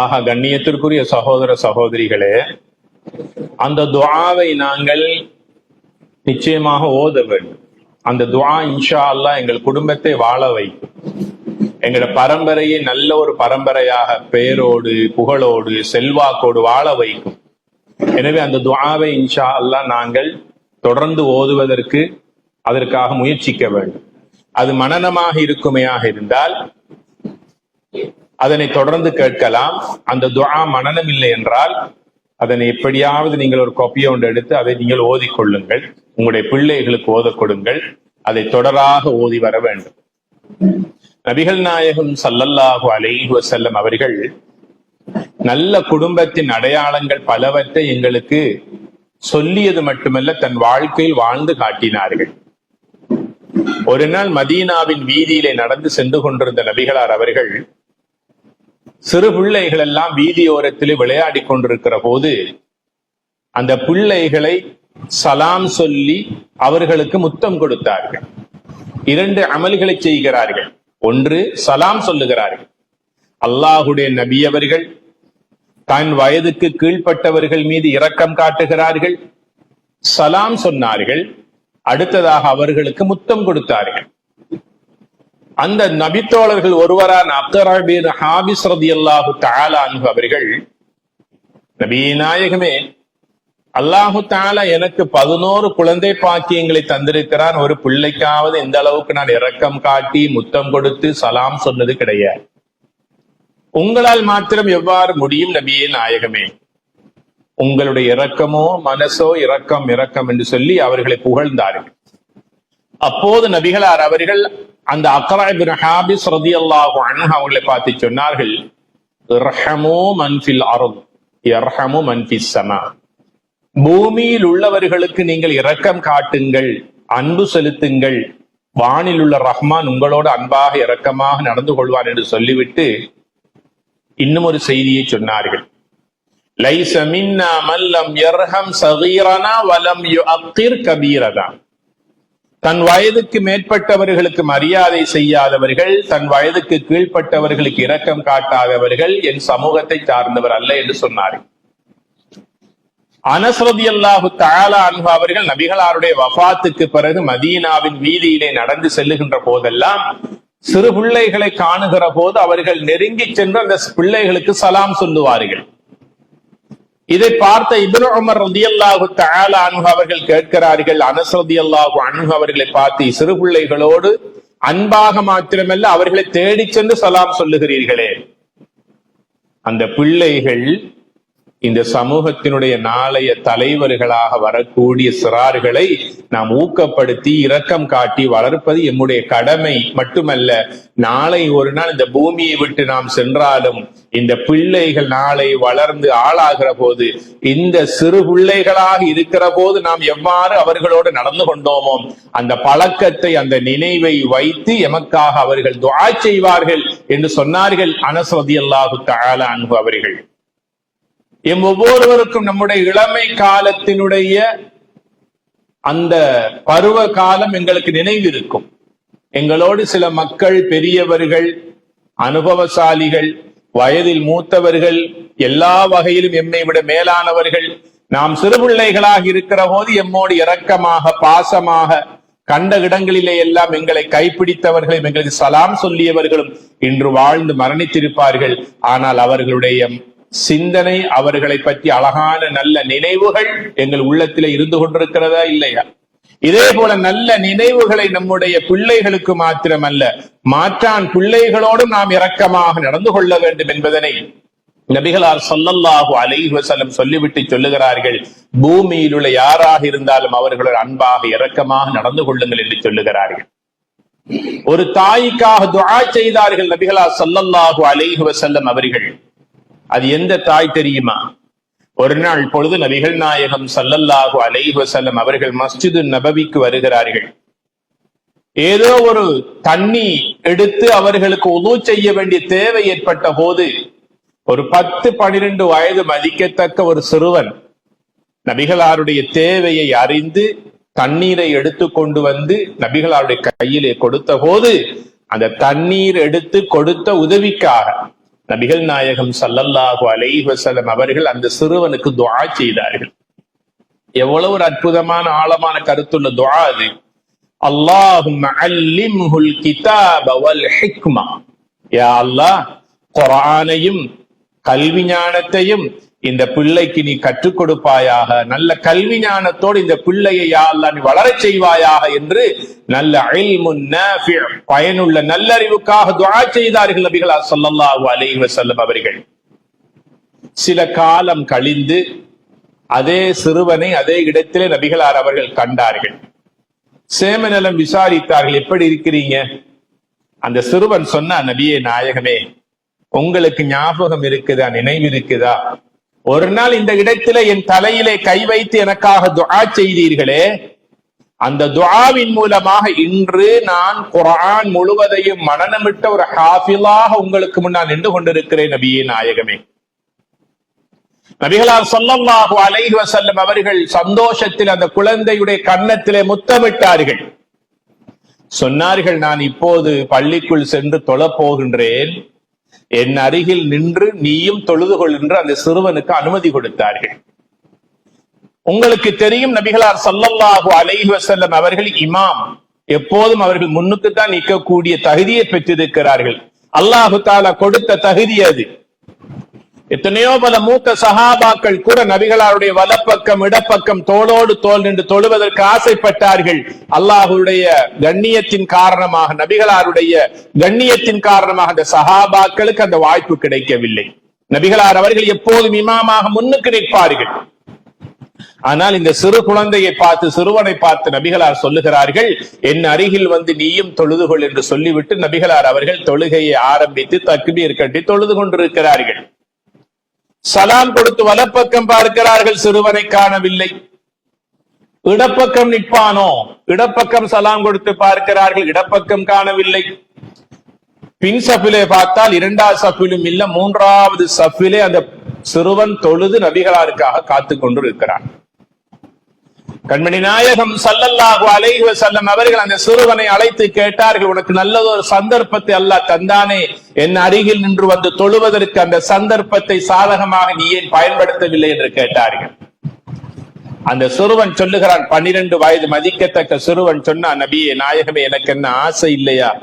ஆக கண்ணியத்திற்குரிய சகோதர சகோதரிகளே, அந்த துஆவை நாங்கள் நிச்சயமாக ஓத வேண்டும். அந்த துஆ இன்ஷா அல்லாஹ் எங்கள் குடும்பத்தை வாழ வைக்கும். எங்களோட பரம்பரையை நல்ல ஒரு பரம்பரையாக பெயரோடு புகழோடு செல்வாக்கோடு வாழ வைக்கும். எனவே அந்த துஆவை இன்ஷா அல்லாஹ் நாங்கள் தொடர்ந்து ஓதுவதற்கு அதற்காக முயற்சிக்க வேண்டும். அது மனனமாக இருக்குமையாக இருந்தால் அதனை தொடர்ந்து கேட்கலாம். அந்த துஆ மனனம் இல்லை என்றால் அதனை எப்படியாவது நீங்கள் ஒரு காப்பியை ஒன்று எடுத்து அதை நீங்கள் ஓதிக்கொள்ளுங்கள். உங்களுடைய பிள்ளைகளுக்கு ஓத கொடுங்கள். அதை தொடராக ஓதி வர வேண்டும். நபிகள் நாயகம் ஸல்லல்லாஹு அலைஹி வஸல்லம் அவர்கள் நல்ல குடும்பத்தின் அடையாளங்கள் பலவற்றை எங்களுக்கு சொல்லியது மட்டுமல்ல, தன் வாழ்க்கையில் வாழ்ந்து காட்டினார்கள். ஒரு நாள் மதீனாவின் வீதியிலே நடந்து சென்று கொண்டிருந்த நபிகளார் அவர்கள் சிறு பிள்ளைகள் எல்லாம் வீதியோரத்திலே விளையாடி கொண்டிருக்கிற போது அந்த பிள்ளைகளை சலாம் சொல்லி அவர்களுக்கு முத்தம் கொடுத்தார்கள். 2 அமல்களை செய்கிறார்கள். ஒன்று, சலாம் சொல்லுகிறார்கள். அல்லாஹுடைய நபி அவர்கள் தன் வயதுக்கு கீழ்ப்பட்டவர்கள் மீது இரக்கம் காட்டுகிறார்கள், சலாம் சொன்னார்கள். அடுத்ததாக அவர்களுக்கு முத்தம் கொடுத்தார்கள். அந்த நபித்தோழர்கள் ஒருவரான அக்ரா பின் ஹாபிஸ் ரலியல்லாஹு தஆலா அன்ஹு அவர்கள், நபியே நாயகமே, அல்லாஹு தஆலா எனக்கு 11 குழந்தை பாக்கியங்களை தந்திருக்கிறான். ஒரு பிள்ளைக்காவது இந்த அளவுக்கு நான் இரக்கம் காட்டி முத்தம் கொடுத்து சலாம் சொன்னது கிடையாது. உங்களால் மாத்திரம் எவ்வாறு முடியும் நபியே நாயகமே? உங்களுடைய இரக்கமோ மனசோ இரக்கம் இரக்கம் என்று சொல்லி அவர்களை புகழ்ந்தார்கள். அப்போது நபிகளார் அவர்கள் அந்த அக்ரா பின் ஹாபிஸ் ரலியல்லாஹு அன்ஹு அவர்களை பார்த்து சொன்னார்கள், இர்ஹமு மன் ஃபில் அர்த் யர்ஹமு மன் ஃபிஸ் ஸமா. பூமியில் உள்ளவர்களுக்கு நீங்கள் இரக்கம் காட்டுங்கள், அன்பு செலுத்துங்கள். வானில் உள்ள ரஹ்மான் உங்களோடு அன்பாக இரக்கமாக நடந்து கொள்வான் என்று சொல்லிவிட்டு இன்னும் ஒரு செய்தியை சொன்னார்கள். லைஸ மின்னா மன் லம் யர்ஹம் ஸகீரனா வலம் யுஅக்கிர் கபீரனா. தன் வயதுக்கு மேற்பட்டவர்களுக்கு மரியாதை செய்யாதவர்கள், தன் வயதுக்கு கீழ்ப்பட்டவர்களுக்கு இரக்கம் காட்டாதவர்கள் என் சமூகத்தை சார்ந்தவர் அல்ல என்று சொன்னார்கள். அனஸ் ரலியல்லாஹு தஆலா அன்ஹு அவர்கள் நபிகளாருடைய வஃபாத்துக்கு பிறகு மதீனாவின் வீதியிலே நடந்து செல்லுகின்ற போதெல்லாம் சிறு பிள்ளைகளை காணுகிற போது அவர்கள் நெருங்கி சென்று அந்த பிள்ளைகளுக்கு சலாம் சொல்லுவார்கள். இதை பார்த்த இப்னு உமர் ரலியல்லாஹு தஆலா அன்ஹு அவர்கள் கேட்கிறார்கள், அனஸ் ரலியல்லாஹு அன்ஹு அவர்களை பார்த்து, சிறு பிள்ளைகளோடு அன்பாக மாத்திரமல்ல அவர்களை தேடி சென்று சலாம் சொல்லுகிறீர்களே, அந்த பிள்ளைகள் இந்த சமூகத்தினுடைய நாளைய தலைவர்களாக வரக்கூடிய சிறார்களை நாம் ஊக்கப்படுத்தி இரக்கம் காட்டி வளர்ப்பது எம்முடைய கடமை மட்டுமல்ல, நாளை ஒரு நாள் இந்த பூமியை விட்டு நாம் சென்றாலும் இந்த பிள்ளைகள் நாளை வளர்ந்து ஆளாகிற போது, இந்த சிறு பிள்ளைகளாக இருக்கிற போது நாம் எவ்வாறு அவர்களோடு நடந்து கொண்டோமோ அந்த பழக்கத்தை அந்த நினைவை வைத்து எமக்காக அவர்கள் துஆ செய்வார்கள் என்று சொன்னார்கள் அனஸ் ரலியல்லாஹு தஆலா அன்ஹு அவர்கள். எம் ஒவ்வொருவருக்கும் நம்முடைய இளமை காலத்தினுடைய அந்த பருவ காலம் எங்களுக்கு நினைவிருக்கும். எங்களோடு சில மக்கள், பெரியவர்கள், அனுபவசாலிகள், வயதில் மூத்தவர்கள், எல்லா வகையிலும் எம்மை விட மேலானவர்கள், நாம் சிறுபிள்ளைகளாக இருக்கிற போது எம்மோடு இரக்கமாக பாசமாக கண்ட இடங்களிலே எல்லாம் எங்களை கைப்பிடித்தவர்களும் எங்களுக்கு சலாம் சொல்லியவர்களும் இன்று வாழ்ந்து மரணித்திருப்பார்கள். ஆனால் அவர்களுடைய சிந்தனை, அவர்களை பற்றி அழகான நல்ல நினைவுகள் எங்கள் உள்ளத்திலே இருந்து கொண்டிருக்கிறதா இல்லையா? இதே போல நல்ல நினைவுகளை நம்முடைய பிள்ளைகளுக்கு மாத்திரமல்ல, மாற்றான் பிள்ளைகளோடும் நாம் இரக்கமாக நடந்து கொள்ள வேண்டும் என்பதனை நபிகளார் ஸல்லல்லாஹு அலைஹி வஸல்லம் சொல்லிவிட்டு சொல்லுகிறார்கள், பூமியில் உள்ள யாராக இருந்தாலும் அவர்களோடு அன்பாக இரக்கமாக நடந்து கொள்ளுங்கள் என்று சொல்லுகிறார்கள். ஒரு தாய்க்காக துஆ செய்தார்கள் நபிகளார் ஸல்லல்லாஹு அலைஹி வஸல்லம் அவர்கள். அது எந்த தாய் தெரியுமா? ஒரு நாள் பொழுது நபிகள் நாயகம் ஸல்லல்லாஹு அலைஹி வஸல்லம் அவர்கள் மஸ்ஜிது நபவிக்கு வருகிறார்கள். ஏதோ ஒரு தண்ணி எடுத்து அவர்களுக்கு உது செய்ய வேண்டிய தேவை ஏற்பட்ட போது ஒரு 10-12 வயது மதிக்கத்தக்க ஒரு சிறுவன் நபிகளாருடைய தேவையை அறிந்து தண்ணீரை எடுத்து கொண்டு வந்து நபிகளாருடைய கையிலே கொடுத்த போது அந்த தண்ணீர் எடுத்து கொடுத்த உதவிக்காக நபிகள் நாயகம் ஸல்லல்லாஹு அலைஹி வஸல்லம் அவர்கள் அந்த சிறுவனுக்கு துஆ செய்தார்கள். எவ்வளவு ஒரு அற்புதமான ஆழமான கருத்துள்ள துஆ அது. அல்லாஹும்ம அல்லிம்ஹுல் கிதாப வல் ஹிக்மா. யா அல்லாஹ், குர்ஆனையும் கல்வி ஞானத்தையும் இந்த பிள்ளைக்கு நீ கற்றுக் கொடுப்பாயாக, நல்ல கல்வி ஞானத்தோடு இந்த பிள்ளையை யா அல்லாஹ் நீ வளரச் செய்வாயாக என்று நல்ல இல்முன் நாஃபி', பயனுள்ள நல்லறிவுக்காக துஆ செய்தார்கள் நபிகள் ஸல்லல்லாஹு அலைஹி வஸல்லம் அவர்கள். சில காலம் கழிந்து அதே சிறுவனை அதே இடத்திலே நபிகளார் அவர்கள் கண்டார்கள். சேமநலம் விசாரித்தார்கள், எப்படி இருக்கிறீங்க? அந்த சிறுவன் சொன்ன, நபியே நாயகமே, உங்களுக்கு ஞாபகம் இருக்குதா, நினைவு இருக்குதா, ஒரு நாள் இந்த இடத்திலே என் தலையிலே கை வைத்து எனக்காக துஆ செய்தீர்களே, அந்த துஆவின் மூலமாக இன்று நான் குர்ஆன் முழுவதையும் மனனமிட்ட ஒரு ஹாஃபிலாக உங்களுக்கு முன்னால் நின்று கொண்டிருக்கிறேன் நபியே நாயகமே. நபிகளார் ஸல்லல்லாஹு அலைஹி வஸல்லம் அவர்கள் சந்தோஷத்தில் அந்த குழந்தையுடைய கன்னத்திலே முத்தமிட்டார்கள். சொன்னார்கள், நான் இப்போது பள்ளிக்குள் சென்று தொழப் போகின்றேன், என் அருகில் நின்று நீயும் தொழுது கொள் என்று அந்த சிறுவனுக்கு அனுமதி கொடுத்தார்கள். உங்களுக்கு தெரியும், நபிகளார் ஸல்லல்லாஹு அலைஹி வஸல்லம் அவர்கள் இமாம், எப்போதும் அவர்கள் முன்னுக்குத்தான் நிற்கக்கூடிய தகுதியை பெற்றிருக்கிறார்கள். அல்லாஹு தஆலா கொடுத்த தகுதி அது. எத்தனையோ பல மூத்த சஹாபாக்கள் கூட நபிகளாருடைய வலப்பக்கம் இடப்பக்கம் தோளோடு தோள் நின்று தொழுவதற்கு ஆசைப்பட்டார்கள். அல்லாஹுடைய கண்ணியத்தின் காரணமாக, நபிகளாருடைய கண்ணியத்தின் காரணமாக அந்த சஹாபாக்களுக்கு அந்த வாய்ப்பு கிடைக்கவில்லை. நபிகளார் அவர்கள் எப்போதும் இமாமாக முன்னுக்கு நிற்பார்கள். ஆனால் இந்த சிறு குழந்தையை பார்த்து, சிறுவனை பார்த்து நபிகளார் சொல்லுகிறார்கள், என் அருகில் வந்து நீயும் தொழுது கொள் என்று சொல்லிவிட்டு நபிகளார் அவர்கள் தொழுகையை ஆரம்பித்து தக்பீர் கட்டி தொழுது கொண்டிருக்கிறார்கள். சலாம் கொடுத்து வலப்பக்கம் பார்க்கிறார்கள், சிறுவனை காணவில்லை. இடப்பக்கம் நிற்பானோ, இடப்பக்கம் சலாம் கொடுத்து பார்க்கிறார்கள், இடப்பக்கம் காணவில்லை. பின் சஃபிலே பார்த்தால் இரண்டாவது சஃபிலும் இல்ல, மூன்றாவது சஃபிலே அந்த சிறுவன் தொழுது நபிகளாருக்காக காத்து கொண்டிருக்கிறான். கண்மணி நாயகம் ஸல்லல்லாஹு அலைஹி வஸல்லம் அவர்கள் அந்த சிறுவனை அழைத்து கேட்டார்கள், உனக்கு நல்ல ஒரு சந்தர்ப்பத்தை அல்லாஹ் தந்தானே, என் அருகில் நின்று வந்து தொழுவதற்கு அந்த சந்தர்ப்பத்தை சாதகமாக நீ ஏன் பயன்படுத்தவில்லை என்று கேட்டார்கள். அந்த சிறுவன் சொல்லுகிறான், 12 வயது மதிக்கத்தக்க சிறுவன் சொன்னான், நபியே நாயகமே, எனக்கு என்ன ஆசை இல்லையா?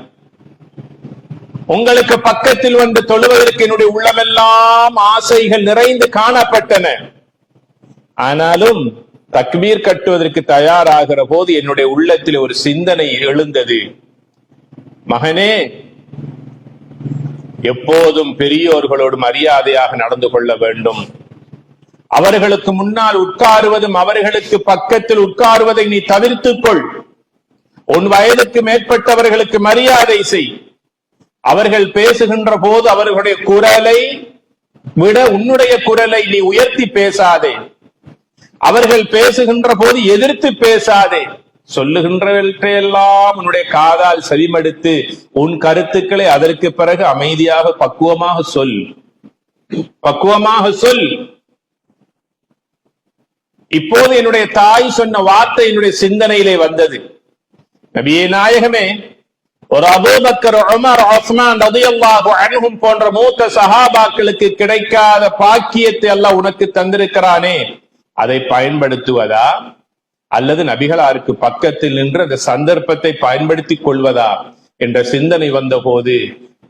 உங்களுக்கு பக்கத்தில் வந்து தொழுவதற்கு என்னுடைய உள்ளமெல்லாம் ஆசைகள் நிறைந்து காணப்பட்டன. ஆனாலும் தக்பீர் கட்டுவதற்கு தயாராகிற போது என்னுடைய உள்ளத்தில் ஒரு சிந்தனை எழுந்தது. மகனே, எப்போதும் பெரியோர்களோடு மரியாதையாக நடந்து கொள்ள வேண்டும். அவர்களுக்கு முன்னால் உட்காருவதும் அவர்களுக்கு பக்கத்தில் உட்காருவதை நீ தவிர்த்துக் கொள். உன் வயதுக்கு மேற்பட்டவர்களுக்கு மரியாதை செய். அவர்கள் பேசுகின்ற போது அவர்களுடைய குரலை விட உன்னுடைய குரலை நீ உயர்த்தி பேசாதே. அவர்கள் பேசுகின்ற போது எதிர்த்து பேசாதே. சொல்லுகின்றவற்றையெல்லாம் உன்னுடைய காதால் செவிமடுத்து உன் கருத்துக்களை அதற்கு பிறகு அமைதியாக பக்குவமாக சொல், பக்குவமாக சொல். இப்போது என்னுடைய தாய் சொன்ன வார்த்தை என்னுடைய சிந்தனையிலே வந்தது. நபியே நாயகமே, ஒரு அபூபக்கர், உமர், உஸ்மான் ரலியல்லாஹு அன்ஹும் போன்ற மூத்த சஹாபாக்களுக்கு கிடைக்காத பாக்கியத்தை அல்லாஹ் உனக்கு தந்திருக்கிறானே, அதை பயன்படுத்துவதா அல்லது நபிகளாருக்கு பக்கத்தில் நின்று அந்த சந்தர்ப்பத்தை பயன்படுத்திக் கொள்வதா என்ற சிந்தனை வந்த போது,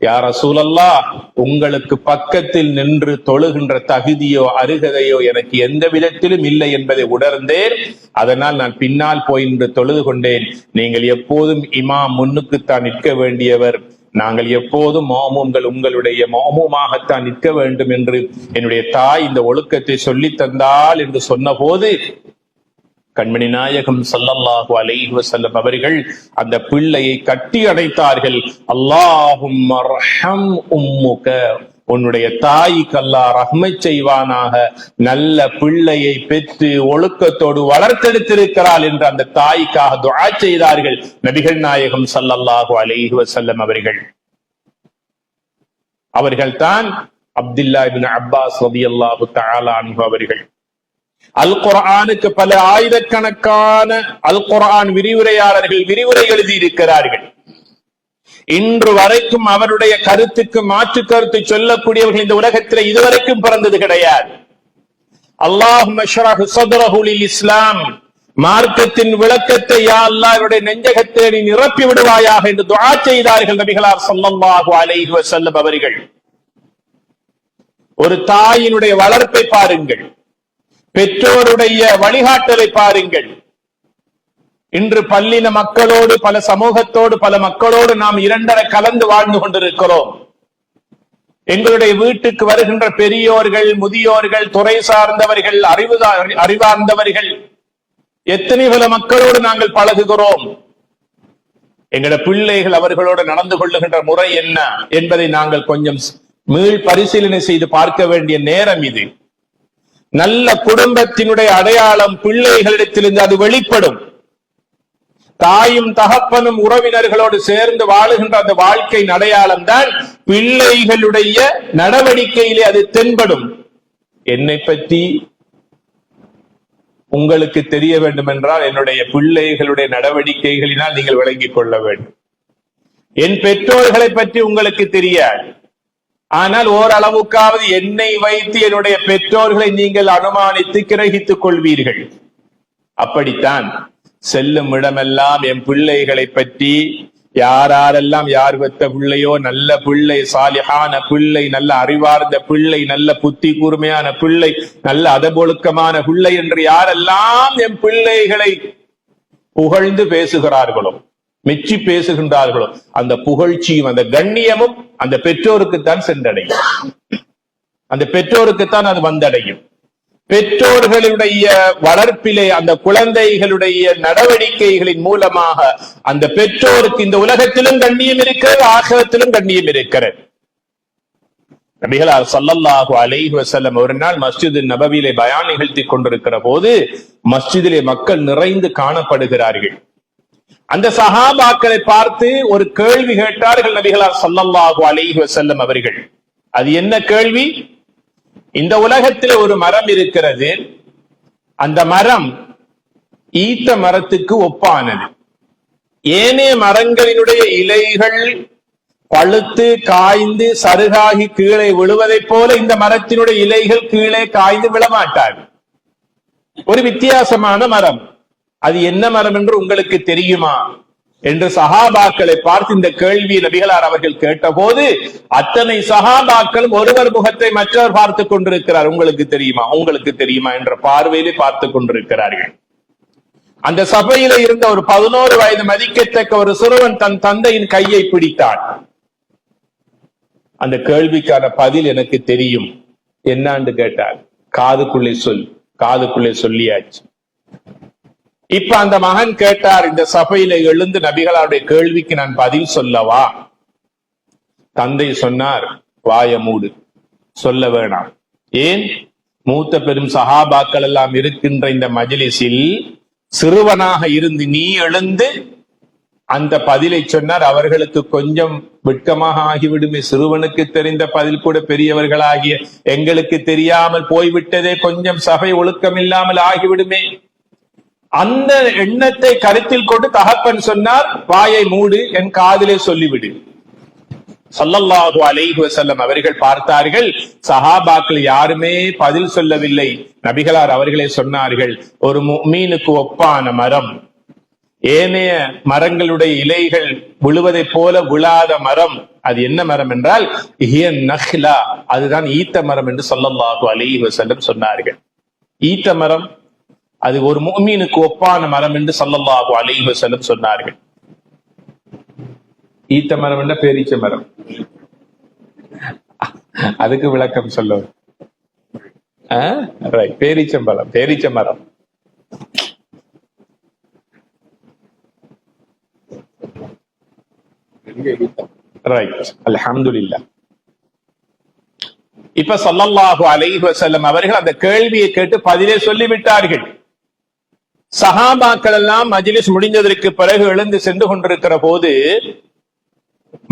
யா ரசூலல்லாஹ், உங்களுக்கு பக்கத்தில் நின்று தொழுகின்ற தகுதியோ அருகதையோ எனக்கு எந்த விதத்திலும் இல்லை என்பதை உணர்ந்தேன். அதனால் நான் பின்னால் போய் நின்று தொழுது கொண்டேன். நீங்கள் எப்போதும் இமாம் முன்னுக்குத்தான் நிற்க வேண்டியவர், நாங்கள் எப்போதும் மாமூம்கள் உங்களுடைய மாமூமாகத்தான் நிற்க வேண்டும் என்று என்னுடைய தாய் இந்த ஒழுக்கத்தை சொல்லி தந்தாள் என்று சொன்ன போது, கண்மணி நாயகம் ஸல்லல்லாஹு அலைஹி வஸல்லம் அவர்கள் அந்த பிள்ளையை கட்டி அணைத்தார்கள். அல்லாஹும்ம அர்ஹம் உம்முக, உன்னுடைய தாய்க்கு அல்லாஹ் ரஹ்மத் செய்வானாக, நல்ல பிள்ளையை பெற்று ஒழுக்கத்தோடு வளர்த்தெடுத்திருக்கிறாள் என்று அந்த தாய்க்காக துஆ செய்தார்கள் நபிகள் நாயகம் ஸல்லல்லாஹு அலைஹி வஸல்லம் அவர்கள். அவர்கள்தான் அப்துல்லா இப்னு அப்பாஸ் ரலியல்லாஹு தஆலா அன்ஹு அவர்கள். அல் குர்ஆனுக்கு பல ஆயிரக்கணக்கான அல் குர்ஆன் விரிவுரையாளர்கள் விரிவுரை எழுதி இருக்கிறார்கள். இன்று வரைக்கும் அவருடைய கருத்துக்கு மாற்று கருத்து சொல்லக்கூடியவர்கள் இந்த உலகத்தில் இதுவரைக்கும் பிறந்தது கிடையாது. அல்லாஹும்ம ஷ்ரஹ் ஸத்ரஹு லில் இஸ்லாம், மார்க்கத்தின் விளக்கத்தை யா அல்லாஹ் இவருடைய நெஞ்சகத்தை நீ நிரப்பி விடுவாயாக என்று துஆ செய்தார்கள் நபிகளார் ஸல்லல்லாஹு அலைஹி வஸல்லம் அவர்கள். ஒரு தாயினுடைய வளர்ப்பை பாருங்கள், பெற்றோருடைய வழிகாட்டலை பாருங்கள். இன்று பல்லின மக்களோடு, பல சமூகத்தோடு, பல மக்களோடு நாம் இரண்டரை கலந்து வாழ்ந்து கொண்டிருக்கிறோம். எங்களுடைய வீட்டுக்கு வருகின்ற பெரியோர்கள், முதியோர்கள், துறை சார்ந்தவர்கள், அறிவார்ந்தவர்கள், எத்தனை பல மக்களோடு நாங்கள் பழகுகிறோம். எங்களுடைய பிள்ளைகள் அவர்களோடு நடந்து கொள்ளுகின்ற முறை என்ன என்பதை நாங்கள் கொஞ்சம் மீள் பரிசீலனை செய்து பார்க்க வேண்டிய நேரம் இது. நல்ல குடும்பத்தினுடைய அடையாளம் பிள்ளைகளிடத்திலிருந்து அது வெளிப்படும். தாயும் தகப்பனும் உறவினர்களோடு சேர்ந்து வாழுகின்ற அந்த வாழ்க்கையின் அடையாளம் தான் பிள்ளைகளுடைய நடவடிக்கையிலே அது தென்படும். என்னை பற்றி உங்களுக்கு தெரிய வேண்டும் என்றால் என்னுடைய பிள்ளைகளுடைய நடவடிக்கைகளினால் நீங்கள் விளங்கிக் கொள்ள வேண்டும். என் பெற்றோர்களை பற்றி உங்களுக்கு தெரியாது, ஆனால் ஓரளவுக்காவது என்னை வைத்து என்னுடைய பெற்றோர்களை நீங்கள் அனுமானித்து கிரகித்துக் கொள்வீர்கள். அப்படித்தான் செல்லும் இடமெல்லாம் என் பிள்ளைகளை பற்றி யாரெல்லாம் யார் பெற்ற பிள்ளையோ, நல்ல பிள்ளை, சாலிஹான பிள்ளை, நல்ல அறிவார்ந்த பிள்ளை, நல்ல புத்தி கூர்மையான பிள்ளை, நல்ல அதபொழுக்கமான பிள்ளை என்று யாரெல்லாம் என் பிள்ளைகளை புகழ்ந்து பேசுகிறார்களோ, மெச்சி பேசுகின்றார்களோ, அந்த புகழ்ச்சியும் அந்த கண்ணியமும் அந்த பெற்றோருக்குத்தான் சென்றடையும். அந்த பெற்றோருக்குத்தான் அது வந்தடையும். பெற்றோர்களுடைய வளர்ப்பிலே அந்த குழந்தைகளுடைய நடவடிக்கைகளின் மூலமாக அந்த பெற்றோருக்கு இந்த உலகத்திலும் கண்ணியம் இருக்கிறது, ஆகிரத்திலும் கண்ணியம் இருக்கிறது. நபிகளார் ஸல்லல்லாஹு அலைஹி வஸல்லம் ஒரு நாள் மஸ்ஜித் நபவியிலே பயான் நிகழ்த்தி கொண்டிருக்கிற போது மஸ்ஜிதிலே மக்கள் நிறைந்து காணப்படுகிறார்கள். அந்த சஹாபாக்களை பார்த்து ஒரு கேள்வி கேட்டார்கள் நபிகளார் ஸல்லல்லாஹு அலைஹி வஸல்லம் அவர்கள். அது என்ன கேள்வி? இந்த உலகத்தில் ஒரு மரம் இருக்கிறது, அந்த மரம் ஈத்த மரத்துக்கு ஒப்பானது. ஏனைய மரங்களினுடைய இலைகள் பழுத்து காய்ந்து சருகாகி கீழே விழுவதைப் போல இந்த மரத்தினுடைய இலைகள் கீழே காய்ந்து விழமாட்டாது. ஒரு வித்தியாசமான மரம். அது என்ன மரம் என்று உங்களுக்கு தெரியுமா என்று சஹாபாக்களை பார்த்து இந்த கேள்வி நபிகளார் அவர்கள் கேட்டபோது அத்தனை சஹாபாக்களும் ஒருவர் முகத்தை மற்றவர் பார்த்து கொண்டிருக்கிறார். உங்களுக்கு தெரியுமா, உங்களுக்கு தெரியுமா என்ற பார்வையிலே பார்த்து கொண்டிருக்கிறார்கள். அந்த சபையில இருந்த ஒரு 11 வயது மதிக்கத்தக்க ஒரு சிறுவன் தன் தந்தையின் கையை பிடித்தான். அந்த கேள்விக்கான பதில் எனக்கு தெரியும் என்னான்னு கேட்டார். காதுக்குள்ளே சொல், காதுக்குள்ளே சொல்லியாச்சு. இப்ப அந்த மகன் கேட்டார், இந்த சபையில எழுந்து நபிகளாருடைய கேள்விக்கு நான் பதில் சொல்லவா? தந்தை சொன்னார், வாய மூடு, சொல்ல வேணாம். ஏன்? மூத்த பெரும் சஹாபாக்கள் எல்லாம் இருக்கின்ற இந்த மஜ்லிஸில் சிறுவனாக இருந்து நீ எழுந்து அந்த பதிலை சொன்னார். அவர்களுக்கு கொஞ்சம் வெட்கமாக ஆகிவிடுமே. சிறுவனுக்கு தெரிந்த பதில் கூட பெரியவர்களாகிய எங்களுக்கு தெரியாமல் போய்விட்டதே, கொஞ்சம் சபை ஒழுக்கம் இல்லாமல் ஆகிவிடுமே. அந்த எண்ணத்தை கருத்தில் கொண்டு தகப்பன் சொன்னார், வாயை மூடு, என் காதிலே சொல்லிவிடு. ஸல்லல்லாஹு அலைஹி வஸல்லம் அவர்கள் பார்த்தார்கள், சஹாபாக்கள் யாருமே பதில் சொல்லவில்லை. நபிகளார் அவர்களே சொன்னார்கள், ஒரு முஃமினுக்கு ஒப்பான மரம், ஏனைய மரங்களுடைய இலைகள் விழுவதை போல விழாத மரம், அது என்ன மரம் என்றால் ஹிய நஹ்லா, அதுதான் ஈத்த மரம் என்று ஸல்லல்லாஹு அலைஹி வஸல்லம் சொன்னார்கள். ஈத்த மரம் அது ஒரு முஃமினுக்கு ஒப்பான மரம் என்று ஸல்லல்லாஹு அலைஹி வஸல்லம் சொன்னார்கள். ஈத்த மரம் என்ன? பேரீச்ச மரம். அதுக்கு விளக்கம் சொல்லுவோம். பேரீச்சம்பழம், பேரீச்ச மரம். அல்ஹம்துலில்லாஹ். இப்ப ஸல்லல்லாஹு அலைஹி வஸல்லம் அவர்கள் அந்த கேள்வியை கேட்டு பதிலே சொல்லிவிட்டார்கள். சஹாபாக்கள் எல்லாம் மஜ்லிஸ் முடிந்ததற்கு பிறகு எழுந்து சென்று கொண்டிருக்கிற போது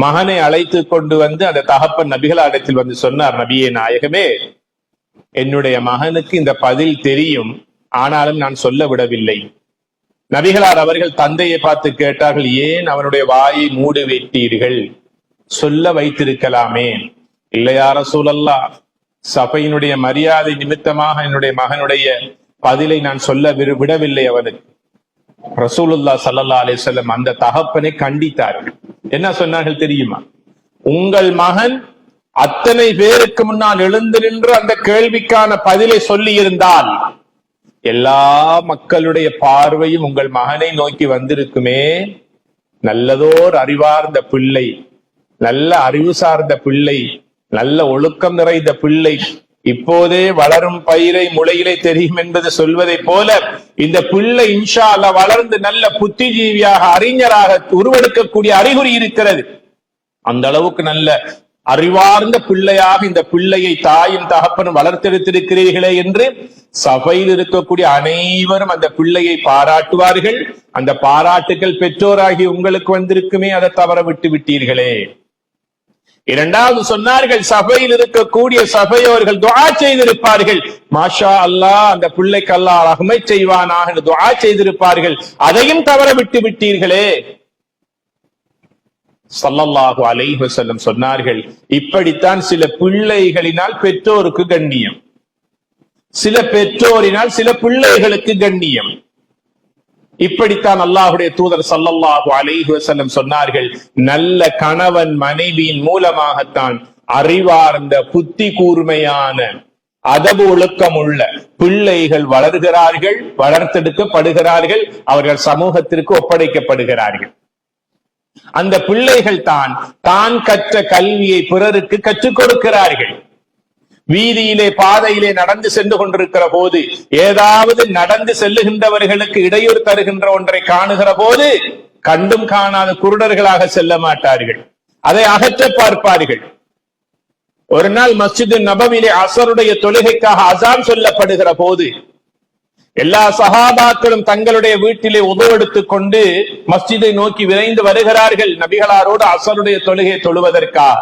மகனை அழைத்து கொண்டு வந்து அந்த தகப்பன் நபிகளாரிடத்தில் வந்து சொன்னார், நபியே நாயகமே, என்னுடைய மகனுக்கு இந்த பதில் தெரியும், ஆனாலும் நான் சொல்ல விடவில்லை. நபிகளார் அவர்கள் தந்தையை பார்த்து கேட்டார்கள், ஏன் அவனுடைய வாயை மூடி வைத்தீர்கள்? சொல்ல வைத்திருக்கலாமே. இல்லையா ரசூலல்லாஹ், சபையினுடைய மரியாதை நிமித்தமாக என்னுடைய மகனுடைய பதிலை நான் சொல்ல விடவில்லை அவனுக்கு. ரசூலுல்லாஹ் ஸல்லல்லாஹு அலைஹி வஸல்லம் அந்த தகப்பனை கண்டித்தார்கள். என்ன சொன்னார்கள் தெரியுமா? உங்கள் மகன் அத்தனை பேருக்கு முன்னால் எழுந்து நின்று அந்த கேள்விக்கான பதிலை சொல்லி இருந்தால் எல்லா மக்களுடைய பார்வையும் உங்கள் மகனை நோக்கி வந்திருக்குமே. நல்லதோர் அறிவார்ந்த பிள்ளை, நல்ல அறிவு சார்ந்த பிள்ளை, நல்ல ஒழுக்கம் நிறைந்த பிள்ளை, இப்போதே வளரும் பயிரை முளையிலே தெரியும் என்பது சொல்வதை போல இந்த பிள்ளை இன்ஷா அல்லாஹ் வளர்ந்து நல்ல புத்திஜீவியாக அறிஞராக உருவெடுக்கக்கூடிய அறிகுறி இருக்கிறது. அந்த அளவுக்கு நல்ல அறிவார்ந்த பிள்ளையாக இந்த பிள்ளையை தாயும் தகப்பனும் வளர்த்தெடுத்திருக்கிறீர்களே என்று சபையில் இருக்கக்கூடிய அனைவரும் அந்த பிள்ளையை பாராட்டுவார்கள். அந்த பாராட்டுகள் பெற்றோராகி உங்களுக்கு வந்திருக்குமே, அதை தவற விட்டு விட்டீர்களே. இரண்டாவது சொன்னார்கள், சபையில் இருக்கக்கூடிய சபையோர்கள் துஆ செய்திருப்பார்கள். மாஷா அல்லாஹ், அந்த பிள்ளைக்கு அல்லாஹ் ரஹ்மத் செய்வானாக என்று துஆ செய்திருப்பார்கள். அதையும் தவற விட்டு விட்டீர்களே. ஸல்லல்லாஹு அலைஹி வஸல்லம் சொன்னார்கள், இப்படித்தான் சில பிள்ளைகளினால் பெற்றோருக்கு கண்ணியம், சில பெற்றோரினால் சில பிள்ளைகளுக்கு கண்ணியம். இப்படித்தான் அல்லாஹுடைய தூதர் ஸல்லல்லாஹு அலைஹி வஸல்லம் சொன்னார்கள், நல்ல கணவன் மனைவியின் மூலமாகத்தான் அறிவார்ந்த புத்தி கூர்மையான அதபு ஒழுக்கம் உள்ள பிள்ளைகள் வளர்கிறார்கள், வளர்த்தெடுக்கப்படுகிறார்கள், அவர்கள் சமூகத்திற்கு ஒப்படைக்கப்படுகிறார்கள். அந்த பிள்ளைகள் தான் கற்ற கல்வியை பிறருக்கு கற்றுக் கொடுக்கிறார்கள். வீதியிலே பாதையிலே நடந்து சென்று கொண்டிருக்கிற போது ஏதாவது நடந்து செல்லுகின்றவர்களுக்கு இடையூறு தருகின்ற ஒன்றை காணுகிற போது கண்டும் காணாத குருடர்களாக செல்ல மாட்டார்கள், அதை அகற்ற பார்ப்பார்கள். ஒரு நாள் மஸ்ஜிது நபவிலே அஸருடைய தொழுகைக்காக அஸான் சொல்லப்படுகிற போது எல்லா சஹாபாக்களும் தங்களுடைய வீட்டிலே உதவெடுத்துக் கொண்டு மஸ்ஜிதை நோக்கி விரைந்து வருகிறார்கள் நபிகளாரோடு அஸருடைய தொழுகை தொழுவதற்காக.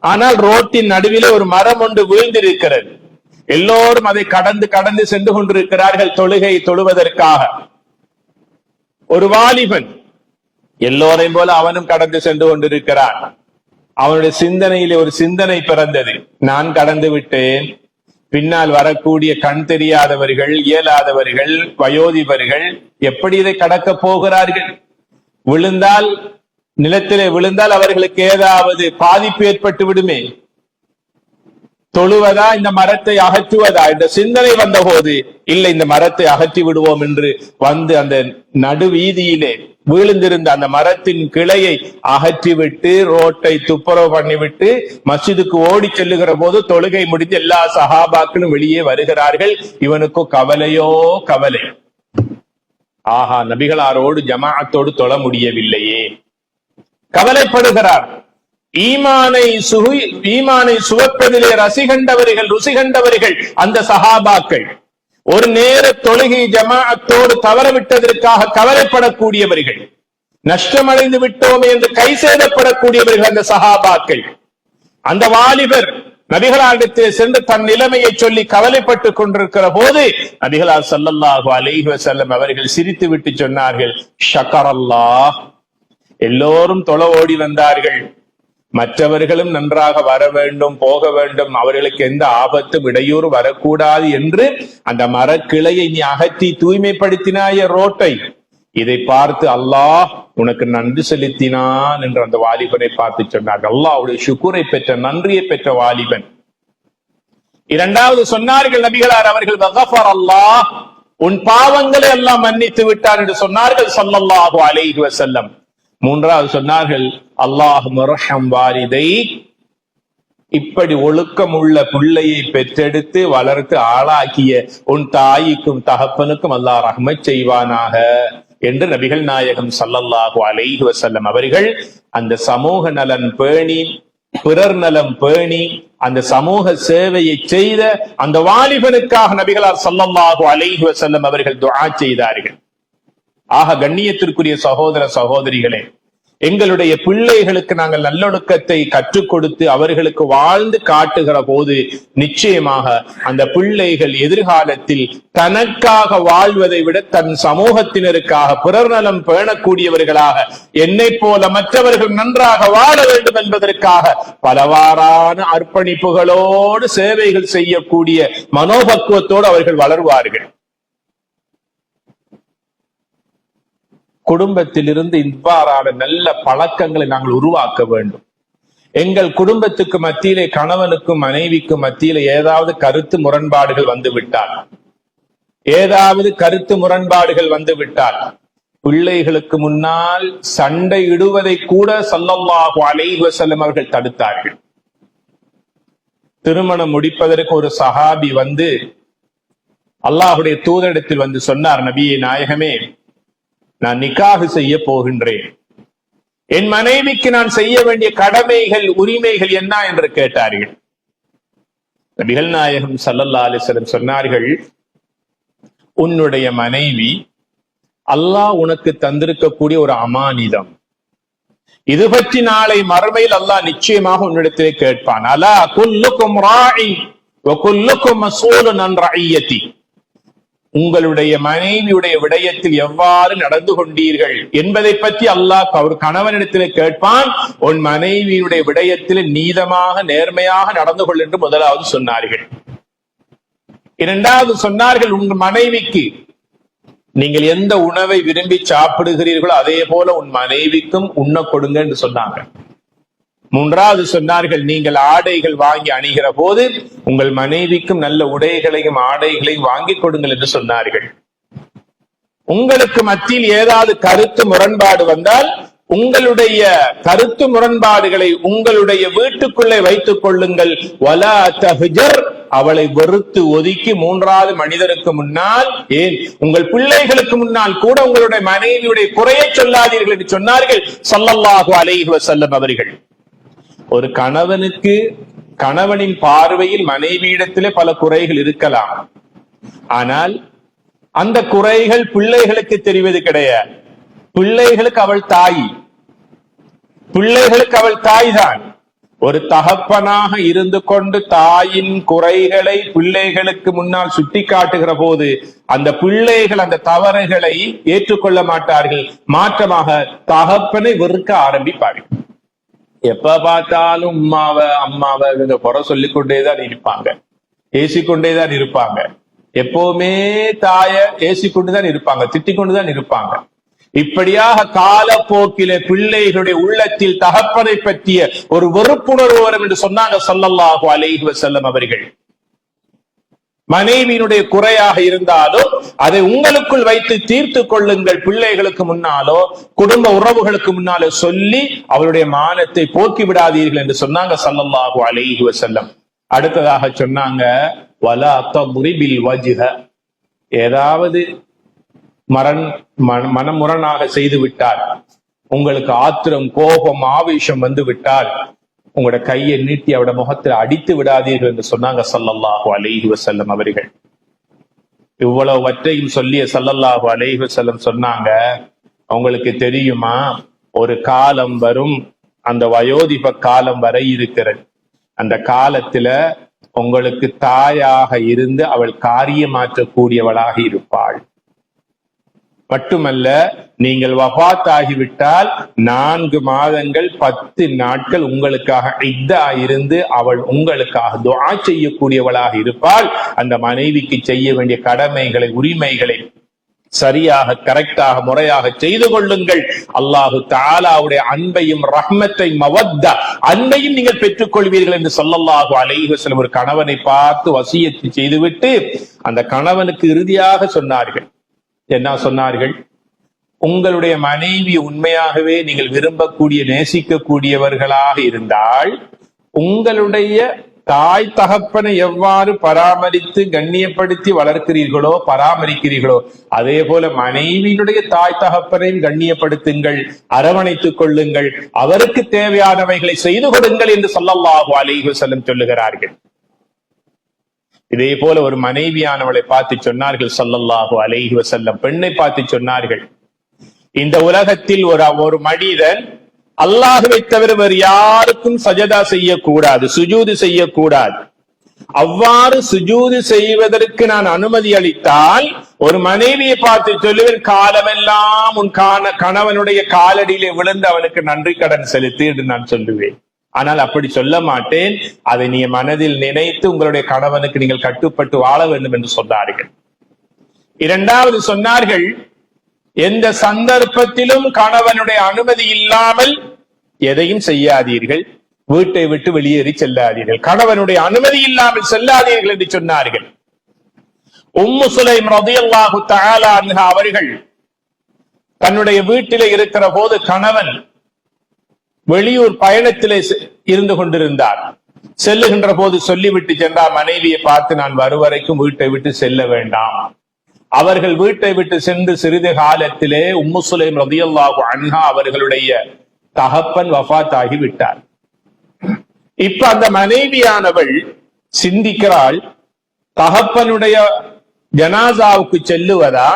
ஆனால் ரோட்டின் நடுவிலே ஒரு மரம் ஒன்று வீழ்ந்திருக்கிறது. எல்லோரும் அதை கடந்து கடந்து சென்று கொண்டிருக்கிறார்கள் தொழுகை தொழுவதற்காக. ஒரு வாலிபன், எல்லோரையும் போல அவனும் கடந்து சென்று கொண்டிருக்கிறான். அவனுடைய சிந்தனையிலே ஒரு சிந்தனை பிறந்தது, நான் கடந்து விட்டேன், பின்னால் வரக்கூடிய கண் தெரியாதவர்கள், இயலாதவர்கள், வயோதிபர்கள் எப்படி இதை கடக்க போகிறார்கள்? விழுந்தால், நிலத்திலே விழுந்தால் அவர்களுக்கு ஏதாவது பாதிப்பு ஏற்பட்டு விடுமே. தொழுவதா இந்த மரத்தை அகற்றுவதா என்ற சிந்தனை வந்த போது, இல்லை இந்த மரத்தை அகற்றி விடுவோம் என்று வந்து அந்த நடு வீதியிலே வீழ்ந்திருந்த அந்த மரத்தின் கிளையை அகற்றிவிட்டு ரோட்டை துப்புரவு பண்ணிவிட்டு மஸ்ஜிதுக்கு ஓடி செல்லுகிற போது தொழுகை முடிந்து எல்லா சஹாபாக்களும் வெளியே வருகிறார்கள். இவனுக்கோ கவலையோ கவலை, ஆஹா நபிகளாரோடு ஜமாஅத்தோடு தொழ முடியவில்லையே, கவலைப்படுகிறார். ஈமானை சுவைப்பதிலே ருசி கண்டவர்கள் அந்த சஹாபாக்கள். ஒரு நேர தொழுகை ஜமாஅத்தோடு தவறவிட்டதற்காக கவலைப்படக்கூடியவர்கள், நஷ்டமடைந்து விட்டோமே என்று கை சேதப்படக்கூடியவர்கள் அந்த சஹாபாக்கள். அந்த வாலிபர் நபிகளாரிடத்தில் சென்று தன் நிலைமையை சொல்லி கவலைப்பட்டுக் கொண்டிருக்கிற போது நபிகளார் ஸல்லல்லாஹு அலைஹி வஸல்லம் அவர்கள் சிரித்து விட்டு சொன்னார்கள், ஷக்கரல்லாஹ். எல்லோரும் தொழ ஓடி வந்தார்கள், மற்றவர்களும் நன்றாக வர வேண்டும், போக வேண்டும், அவர்களுக்கு எந்த ஆபத்தும் இடையூறு வரக்கூடாது என்று அந்த மரக்கிளையை நீ அகற்றி தூய்மைப்படுத்தினாய ரோட்டை, இதை பார்த்து அல்லாஹ் உனக்கு நன்றி செலுத்தினான் என்று அந்த வாலிபனை பார்த்து சொன்னார்கள். அல்லாஹ்வுடைய ஷுக்ரை பெற்ற, நன்றியை பெற்ற வாலிபன். இரண்டாவது சொன்னார்கள் நபிகளார் அவர்கள், வகஃபர் அல்லாஹ், உன் பாவங்களை எல்லாம் மன்னித்து விட்டார் என்று சொன்னார்கள் ஸல்லல்லாஹு அலைஹி வஸல்லம். மூன்றாவது சொன்னார்கள், அல்லாஹ் மர்ஹம் வாலிதை, இப்படி ஒழுக்கம் உள்ள பிள்ளையை பெற்றெடுத்து வளர்த்து ஆளாக்கிய உன் தாய்க்கும் தகப்பனுக்கும் அல்லாஹ் ரஹ்மத் செய்வானாக என்று நபிகள் நாயகம் ஸல்லல்லாஹு அலைஹி வஸல்லம் அவர்கள் அந்த சமூக நலன் பேணி, பிறர் நலம் பேணி, அந்த சமூக சேவையை செய்த அந்த வாலிபனுக்காக நபிகளார் ஸல்லல்லாஹு அலைஹி வஸல்லம் அவர்கள் துஆ செய்தார்கள். ஆக கண்ணியத்திற்குரிய சகோதர சகோதரிகளே, எங்களுடைய பிள்ளைகளுக்கு நாங்கள் நல்லொழுக்கத்தை கற்றுக் கொடுத்து அவர்களுக்கு வாழ்ந்து காட்டுகிற போது நிச்சயமாக அந்த பிள்ளைகள் எதிர்காலத்தில் தனக்காக வாழ்வதை விட தன் சமூகத்தினருக்காக பிறர் நலம் பேணக்கூடியவர்களாக என்னை போல மற்றவர்கள் நன்றாக வாழ வேண்டும் என்பதற்காக பலவாறான அர்ப்பணிப்புகளோடு சேவைகள் செய்யக்கூடிய மனோபக்குவத்தோடு அவர்கள் வளர்வார்கள். குடும்பத்திலிருந்து இவ்வாறான நல்ல பழக்கங்களை நாங்கள் உருவாக்க வேண்டும். எங்கள் குடும்பத்துக்கு மத்தியிலே கணவனுக்கும் மனைவிக்கும் மத்தியிலே ஏதாவது கருத்து முரண்பாடுகள் வந்துவிட்டால் பிள்ளைகளுக்கு முன்னால் சண்டை இடுவதை கூட ஸல்லல்லாஹு அலைஹி வஸல்லம் அவர்கள் தடுத்தார்கள். திருமணம் முடிப்பதற்கு ஒரு சஹாபி வந்து அல்லாஹுடைய தூதரிடத்தில் வந்து சொன்னார், நபியே நாயகமே, நான் நிக்காஹ் செய்ய போகின்றேன், என் மனைவிக்கு நான் செய்ய வேண்டிய கடமைகள் உரிமைகள் என்ன என்று கேட்டார்கள். நபிகள் நாயகம் ஸல்லல்லாஹு அலைஹி வஸல்லம் சொன்னார்கள், உன்னுடைய மனைவி அல்லாஹ் உனக்கு தந்திருக்கக்கூடிய ஒரு அமானிதம், இது பற்றி நாளை மறுமையில் அல்லாஹ் நிச்சயமாக உன்னிடத்திலே கேட்பான். அலா குல்லுக்கும் ராஇ வ குல்லுக்கும் மஸ்ஊலுன் அன் ரஇய்யதி, உங்களுடைய மனைவியுடைய விடயத்தில் எவ்வாறு நடந்து கொண்டீர்கள் என்பதை பற்றி அல்லாஹ் ஒரு கணவனிடத்திலே கேட்பான். உன் மனைவியுடைய விடயத்தில் நீதமாக நேர்மையாக நடந்து கொள் என்று முதலாவது சொன்னார்கள். இரண்டாவது சொன்னார்கள், உங்கள் மனைவிக்கு நீங்கள் எந்த உணவை விரும்பி சாப்பிடுகிறீர்களோ அதே போல உன் மனைவிக்கும் உண்ண கொடுங்க என்று சொன்னாங்க. மூன்றாவது சொன்னார்கள், நீங்கள் ஆடைகள் வாங்கி அணிகிற போது உங்கள் மனைவிக்கும் நல்ல உடைகளையும் ஆடைகளையும் வாங்கி கொடுங்கள் என்று சொன்னார்கள். உங்களுக்கு மத்தியில் ஏதாவது கருத்து முரண்பாடு வந்தால் உங்களுடைய கருத்து முரண்பாடுகளை உங்களுடைய வீட்டுக்குள்ளே வைத்துக் கொள்ளுங்கள். வலா தஹ்ஜர், அவளை வெறுத்து ஒதுக்கி மூன்றாவது மனிதருக்கு முன்னால், ஏன் உங்கள் பிள்ளைகளுக்கு முன்னால் கூட உங்களுடைய மனைவியுடைய குறையை சொல்லாதீர்கள் என்று சொன்னார்கள் ஸல்லல்லாஹு அலைஹி வஸல்லம் அவர்கள். ஒரு கணவனுக்கு கணவனின் பார்வையில் மனைவியிடத்திலே பல குறைகள் இருக்கலாம், ஆனால் அந்த குறைகள் பிள்ளைகளுக்கு தெரிவது கிடையாது. பிள்ளைகளுக்கு அவள் தாய் தான். ஒரு தகப்பனாக இருந்து கொண்டு தாயின் குறைகளை பிள்ளைகளுக்கு முன்னால் சுட்டி காட்டுகிற போது அந்த பிள்ளைகள் அந்த தவறுகளை ஏற்றுக்கொள்ள மாட்டார்கள், மாற்றமாக தகப்பனை வெறுக்க ஆரம்பிப்பார்கள். எப்ப பார்த்தாலும் அம்மாவை குறை சொல்லிக் கொண்டேதான் இருப்பாங்க, ஏசிக்கொண்டேதான் இருப்பாங்க, எப்பவுமே தாய ஏசிக்கொண்டுதான் இருப்பாங்க, திட்டிக் கொண்டுதான் இருப்பாங்க. இப்படியாக காலப்போக்கிலே பிள்ளைகளுடைய உள்ளத்தில் தகப்பனை பற்றிய ஒரு வெறுப்புணர்வு வரும் என்று சொன்னாங்க ஸல்லல்லாஹு அலைஹி வஸல்லம் அவர்கள். மனைவியினுடைய குறையாக இருந்தாலும் அதை உங்களுக்குள் வைத்து தீர்த்து கொள்ளுங்கள். பிள்ளைகளுக்கு முன்னாலோ குடும்ப உறவுகளுக்கு முன்னாலோ சொல்லி அவருடைய மானத்தை போக்கி விடாதீர்கள் என்று சொன்னாங்க ஸல்லல்லாஹு அலைஹி வஸல்லம். அடுத்ததாக சொன்னாங்க, வலா தத்ரிபில் வஜ்ஹ, ஏதாவது மனமுரணாக செய்து விட்டால், உங்களுக்கு ஆத்திரம் கோபம் ஆவேசம் வந்து விட்டால் உங்களோட கையை நீட்டி அவட முகத்தில் அடித்து விடாதீர்கள் என்று சொன்னாங்க ஸல்லல்லாஹு அலைஹி வஸல்லம் அவர்கள். இவ்வளவற்றையும் சொல்லிய ஸல்லல்லாஹு அலைஹி வஸல்லம் சொன்னாங்க, உங்களுக்கு தெரியுமா, ஒரு காலம் வரும், அந்த வயோதிப காலம் வரை இருக்கிறது, அந்த காலத்துல உங்களுக்கு தாயாக இருந்து அவள் காரியமாற்றக்கூடியவளாக இருப்பாள். மட்டுமல்ல, நீங்கள் வஃபாத் ஆகிவிட்டால் 4 மாதங்கள் 10 நாட்கள் உங்களுக்காக இத்தா இருந்து அவள் உங்களுக்காக துஆ செய்யக்கூடியவளாக இருப்பாள். அந்த மனைவிக்கு செய்ய வேண்டிய கடமைகளை உரிமைகளை சரியாக கரெக்டாக முறையாக செய்து கொள்ளுங்கள். அல்லாஹு தஆலாவுடைய அன்பையும் ரஹ்மத்தை மவத்தா அன்பையும் நீங்கள் பெற்றுக் கொள்வீர்கள் என்று ஸல்லல்லாஹு அலைஹி வஸல்லம் ஒரு கணவனை பார்த்து வசியத்து செய்துவிட்டு அந்த கணவனுக்கு இறுதியாக சொன்னார்கள், என்ன சொன்னார்கள், உங்களுடைய மனைவி உண்மையாகவே நீங்கள் விரும்பக்கூடிய நேசிக்கக்கூடியவர்களாக இருந்தால் உங்களுடைய தாய் தகப்பனை எவ்வாறு பராமரித்து கண்ணியப்படுத்தி வளர்க்கிறீர்களோ பராமரிக்கிறீர்களோ அதே போல மனைவியினுடைய தாய் தகப்பனையும் கண்ணியப்படுத்துங்கள், அரவணைத்துக் கொள்ளுங்கள், அவருக்கு தேவையானவைகளை செய்து கொடுங்கள் என்று ஸல்லல்லாஹு அலைஹி வஸல்லம் சொல்லுகிறார்கள். இதே போல ஒரு மனைவியானவளை பார்த்து சொன்னார்கள் ஸல்லல்லாஹு அலைஹி வஸல்லம், பெண்ணை பார்த்து சொன்னார்கள், இந்த உலகத்தில் ஒரு மனிதன் அல்லாஹ்வை தவிர வேறு யாருக்கும் சஜதா செய்யக்கூடாது, சுஜூது செய்யக்கூடாது. அவ்வாறு சுஜூது செய்வதற்கு நான் அனுமதி அளித்தால் ஒரு மனைவியை பார்த்து சொல்லுவேன், காலமெல்லாம் உன் கணவனுடைய காலடியிலே விழுந்து அவனுக்கு நன்றி கடன் செலுத்து என்று நான் சொல்லுவேன். ஆனால் அப்படி சொல்ல மாட்டேன். அதை நீ மனதில் நினைத்து உங்களுடைய கணவனுக்கு நீங்கள் கட்டுப்பட்டு வாழ வேண்டும் என்று சொன்னார்கள். இரண்டாவது சொன்னார்கள், எந்த சந்தர்ப்பத்திலும் கணவனுடைய அனுமதி இல்லாமல் எதையும் செய்யாதீர்கள், வீட்டை விட்டு வெளியேறி செல்லாதீர்கள், கணவனுடைய அனுமதி இல்லாமல் செல்லாதீர்கள் என்று சொன்னார்கள். உம்மு சுலைம் ரலியல்லாஹு தஆலா அன்ஹா அவர்கள் தன்னுடைய வீட்டிலே இருக்கிற போது கணவன் வெளியூர் பயணத்திலே இருந்து கொண்டிருந்தார். செல்லுகின்ற போது சொல்லிவிட்டு சென்றார், மனைவியை பார்த்து நான் வரும் வீட்டை விட்டு செல்ல வேண்டாம். அவர்கள் வீட்டை விட்டு சென்று சிறிது காலத்திலே உம்மு சுலைம் ரலியல்லாஹு அன்ஹா அவர்களுடைய தகப்பன் வஃபாத் ஆகிவிட்டார். இப்ப அந்த மனைவியானவள் சிந்திக்கிறாள், தகப்பனுடைய ஜனாசாவுக்கு செல்லுவதா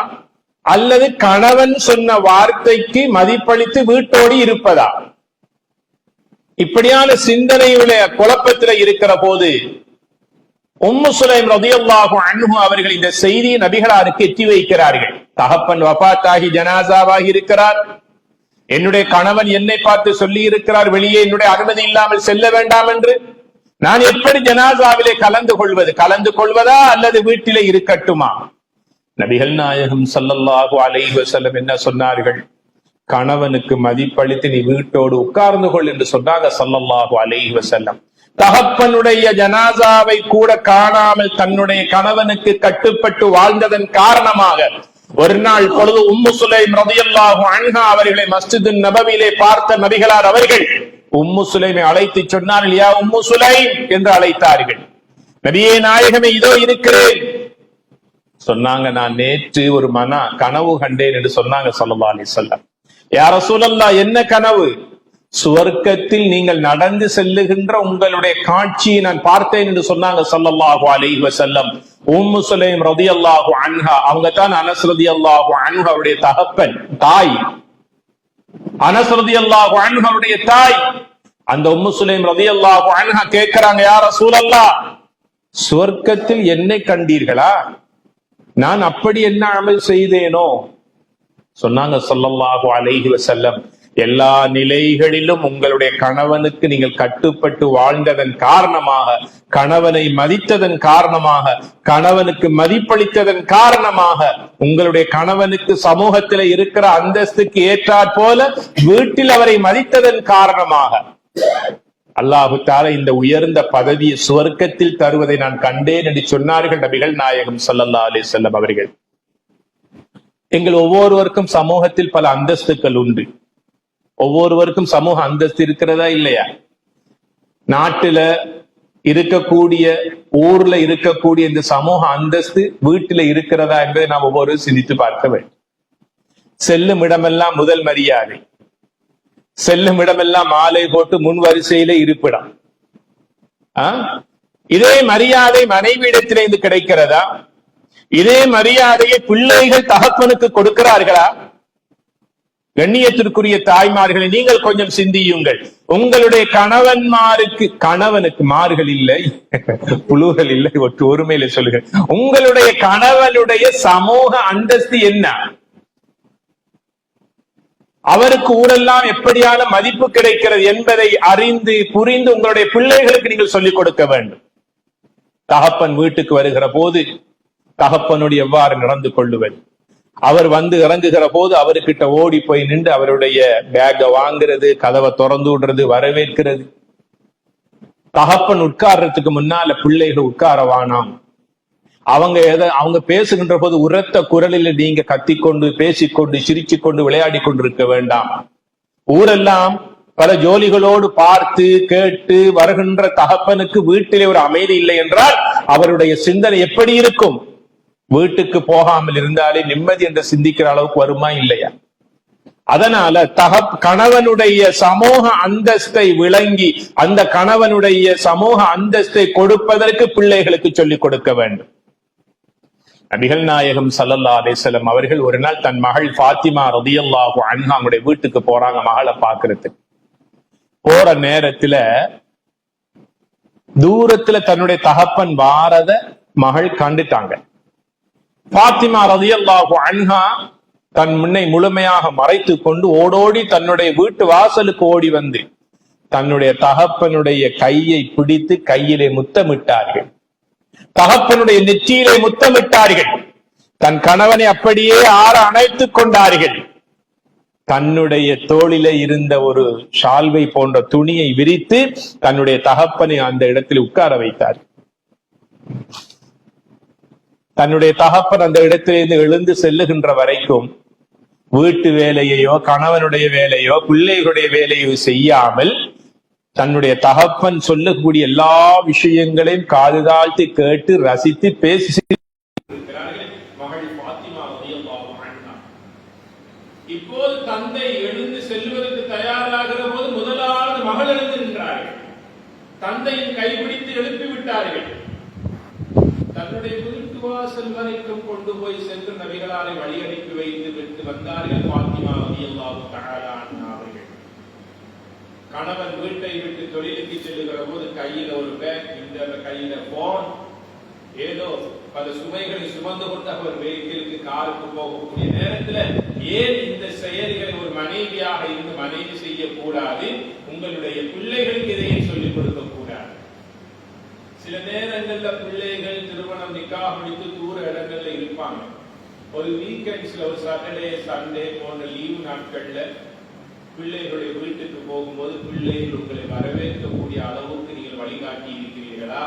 அல்லது கணவன் சொன்ன வார்த்தைக்கு மதிப்பளித்து வீட்டோடு இருப்பதா? இப்படியான சிந்தனையுடைய குழப்பத்தில் இருக்கிற போது உம்மு சுலைம் ரலியல்லாஹு அன்ஹு அவர்கள் இந்த செய்தியை நபிகளாருக்கு எட்டி வைக்கிறார்கள். தகப்பன் வஃபாத்தாகி ஜனாசாவாகி இருக்கிறார், என்னுடைய கணவன் என்னை பார்த்து சொல்லி இருக்கிறார் வெளியே என்னுடைய அனுமதி இல்லாமல் செல்ல வேண்டாம் என்று. நான் எப்படி ஜனாசாவிலே கலந்து கொள்வதா அல்லது வீட்டிலே இருக்கட்டுமா? நபிகள் நாயகம் ஸல்லல்லாஹு அலைஹி வஸல்லம் என்ன சொன்னார்கள்? கணவனுக்கு மதிப்பளித்து நீ வீட்டோடு உட்கார்ந்து கொள் என்று சொன்னாங்க ஸல்லல்லாஹு அலைஹி வஸல்லம். தகப்பனுடைய ஜனாசாவை கூட காணாமல் தன்னுடைய கணவனுக்கு கட்டுப்பட்டு வாழ்ந்ததன் காரணமாக ஒரு நாள் பொழுது உம்மு சுலைம் ரலியல்லாஹு அன்ஹா அவர்களை மஸ்ஜிது நபவியிலே பார்த்த நபிகளார் அவர்கள் உம்மு சுலைமை அழைத்து சொன்னார்கள், யா உம்மு சுலைம் என்று அழைத்தார்கள். நபியே நாயகமே, இதோ இருக்கிறேன். சொன்னாங்க, நான் நேற்று ஒரு கனவு கண்டேன் என்று சொன்னாங்க ஸல்லல்லாஹு அலைஹி வஸல்லம். யா ரசூலல்லாஹ், என்ன கனவு? சுவர்க்கத்தில் நீங்கள் நடந்து செல்லுகின்ற உங்களுடைய காட்சியை நான் பார்த்தேன் என்று சொன்னாங்க ஸல்லல்லாஹு அலைஹி வஸல்லம். உம்மு சுலைம் ரலியல்லாஹு அன்ஹா அவங்க தான் அனஸ் ரலியல்லாஹு அன்ஹு அவருடைய தகப்பன் தாய். அனஸ் ரலியல்லாஹு அன்ஹு அவருடைய தாய். அந்த உம்மு சுலைம் ரலியல்லாஹு அன்ஹா கேட்கிறாங்க, யா ரசூலல்லாஹ், சுவர்க்கத்தில் என்னை கண்டீர்களா? நான் அப்படி என்ன அமல் செய்தேனோ? சொன்னாங்க ஸல்லல்லாஹு அலைஹி வஸல்லம், எல்லா நிலைகளிலும் உங்களுடைய கணவனுக்கு நீங்கள் கட்டுப்பட்டு வாழ்ந்ததன் காரணமாக, கணவனை மதித்ததன் காரணமாக, கணவனுக்கு மதிப்பளித்ததன் காரணமாக, உங்களுடைய கணவனுக்கு சமூகத்தில் இருக்கிற அந்தஸ்துக்கு ஏற்றாற் போல வீட்டில் அவரை மதித்ததன் காரணமாக அல்லாஹு தஆலா இந்த உயர்ந்த பதவியை சுவர்க்கத்தில் தருவதை நான் கண்டேன் என்று சொன்னார்கள் நபிகள் நாயகம் ஸல்லல்லாஹு அலைஹி வஸல்லம் அவர்கள். எங்கள் ஒவ்வொருவருக்கும் சமூகத்தில் பல அந்தஸ்துக்கள் உண்டு. ஒவ்வொருவருக்கும் சமூக அந்தஸ்து இருக்கிறதா இல்லையா? நாட்டுல இருக்கக்கூடிய, ஊர்ல இருக்கக்கூடிய இந்த சமூக அந்தஸ்து வீட்டில இருக்கிறதா என்பதை நாம் ஒவ்வொரு சிந்தித்து பார்க்க வேண்டும். செல்லும் இடமெல்லாம் முதல் மரியாதை, செல்லும் இடமெல்லாம் மாலை போட்டு முன் வரிசையில இருப்பிடம். இதே மரியாதை மனைவியிடத்திலே இருந்து கிடைக்கிறதா? இதே மரியாதையை பிள்ளைகள் தகப்பனுக்கு கொடுக்கிறார்களா? கண்ணியத்திற்குரிய தாய்மார்களை நீங்கள் கொஞ்சம் சிந்தியுங்கள். உங்களுடைய கணவனுக்கு மார்கள் இல்லை, புழுகள் இல்லை, ஒருமையில சொல்லுங்கள். உங்களுடைய கணவனுடைய சமூக அந்தஸ்து என்ன? அவருக்கு ஊரெல்லாம் எப்படியான மதிப்பு கிடைக்கிறது என்பதை அறிந்து புரிந்து உங்களுடைய பிள்ளைகளுக்கு நீங்கள் சொல்லிக் கொடுக்க வேண்டும். தகப்பன் வீட்டுக்கு வருகிற போது தகப்பனுடைய எவ்வாறு நடந்து கொள்ளுவது, அவர் வந்து இறங்குகிற போது அவர்கிட்ட ஓடி போய் நின்று அவருடைய பேக்கை வாங்குறது, கதவை திறந்து விடுறது, வரவேற்கிறது. தகப்பன் உட்கார்றதுக்கு முன்னால பிள்ளைகள் உட்கார வானாம். அவங்க பேசுகின்ற போது உரத்த குரலில் நீங்க கத்திக்கொண்டு பேசிக்கொண்டு சிரிச்சு கொண்டு விளையாடி கொண்டிருக்க வேண்டாம். ஊரெல்லாம் பல ஜோலிகளோடு பார்த்து கேட்டு வருகின்ற தகப்பனுக்கு வீட்டிலே ஒரு அமைதி இல்லை என்றால் அவருடைய சிந்தனை எப்படி இருக்கும்? வீட்டுக்கு போகாமல் இருந்தாலே நிம்மதி என்று சிந்திக்கிற அளவுக்கு வருமா இல்லையா? அதனால கணவனுடைய சமூக அந்தஸ்தை விளங்கி அந்த கணவனுடைய சமூக அந்தஸ்தை கொடுப்பதற்கு பிள்ளைகளுக்கு சொல்லிக் கொடுக்க வேண்டும். நபிகள் நாயகம் ஸல்லல்லாஹு அலைஹி வஸல்லம் அவர்கள் ஒரு நாள் தன் மகள் ஃபாத்திமா ரலியல்லாஹு அன்ஹா அவங்களுடைய வீட்டுக்கு போறாங்க மகளை பாக்குறதுக்கு. போற நேரத்துல தூரத்துல தன்னுடைய தகப்பன் வாரத மகள் கண்டுட்டாங்க. பாத்திமா ரலியல்லாஹு அன்ஹா தன் முன்னை முழுமையாக மறைத்து கொண்டு ஓடோடி தன்னுடைய வீட்டு வாசலுக்கு ஓடி வந்து தன்னுடைய தகப்பனுடைய கையை பிடித்து கையிலே முத்தமிட்டார்கள். தகப்பனுடைய நெற்றியிலே முத்தமிட்டார்கள். தன் கணவனை அப்படியே ஆற அணைத்துக் கொண்டார்கள். தன்னுடைய தோளிலே இருந்த ஒரு ஷால்வை போன்ற துணியை விரித்து தன்னுடைய தகப்பனை அந்த இடத்தில் உட்கார வைத்தார். தன்னுடைய தகப்பன் அந்த இடத்திலிருந்து எழுந்து செல்லுகின்ற வரைக்கும் வீட்டு வேலையையோ கணவனுடைய வேலையோ பிள்ளைகளுடைய வேலையோ செய்யாமல் தன்னுடைய தகப்பன் சொல்லக்கூடிய எல்லா விஷயங்களையும் காது தாழ்த்தி கேட்டு ரசித்து பேசி மகள் பாத்திமா ரலியல்லாஹு அன்ஹா. இப்போது தந்தை எழுந்து செல்வதற்கு தயாராகிற போது முதலாவது மகள் எழுந்து நின்றார்கள். தந்தையின் கைப்பிடித்து எழுப்பி விட்டார்கள். தன்னுடைய வீட்டு வாசல் வரைக்கும் கொண்டு போய் சென்று நபிகளாரை வழி அனுப்பி வைத்து விட்டு வந்தார்கள் பாத்திமா ரலியல்லாஹு தஆலா அன்ஹா அவர்கள். கணவன் வீட்டை விட்டு தொழிலுக்கு செல்லுகிற போது கையில ஒரு பேக், இந்த கையில போன், ஏதோ பல சுமைகளை சுமந்து கொண்டு அவர் வெஹிக்கிளுக்கு காருக்கு போகக்கூடிய நேரத்தில் ஏன் இந்த செயல்களை ஒரு மனைவியாக இருந்து மனைவி செய்யக்கூடாது? உங்களுடைய பிள்ளைகளுக்கு இதையும் சொல்லிக் கொடுக்க கூடாது. சில நேரங்கள்ல பிள்ளைகள் திருமணம் நிக்காஹ் முடித்து தூர இடங்கள்ல இருப்பாங்க. ஒரு வீக்கெண்ட்ஸ்ல ஒரு சாட்டர்டே சண்டே போன்ற லீவு நாட்கள்ல பிள்ளைகளுடைய வீட்டுக்கு போகும்போது பிள்ளைகள் உங்களை வரவேற்கக்கூடிய அளவுக்கு நீங்கள் வழிகாட்டி இருக்கிறீர்களா,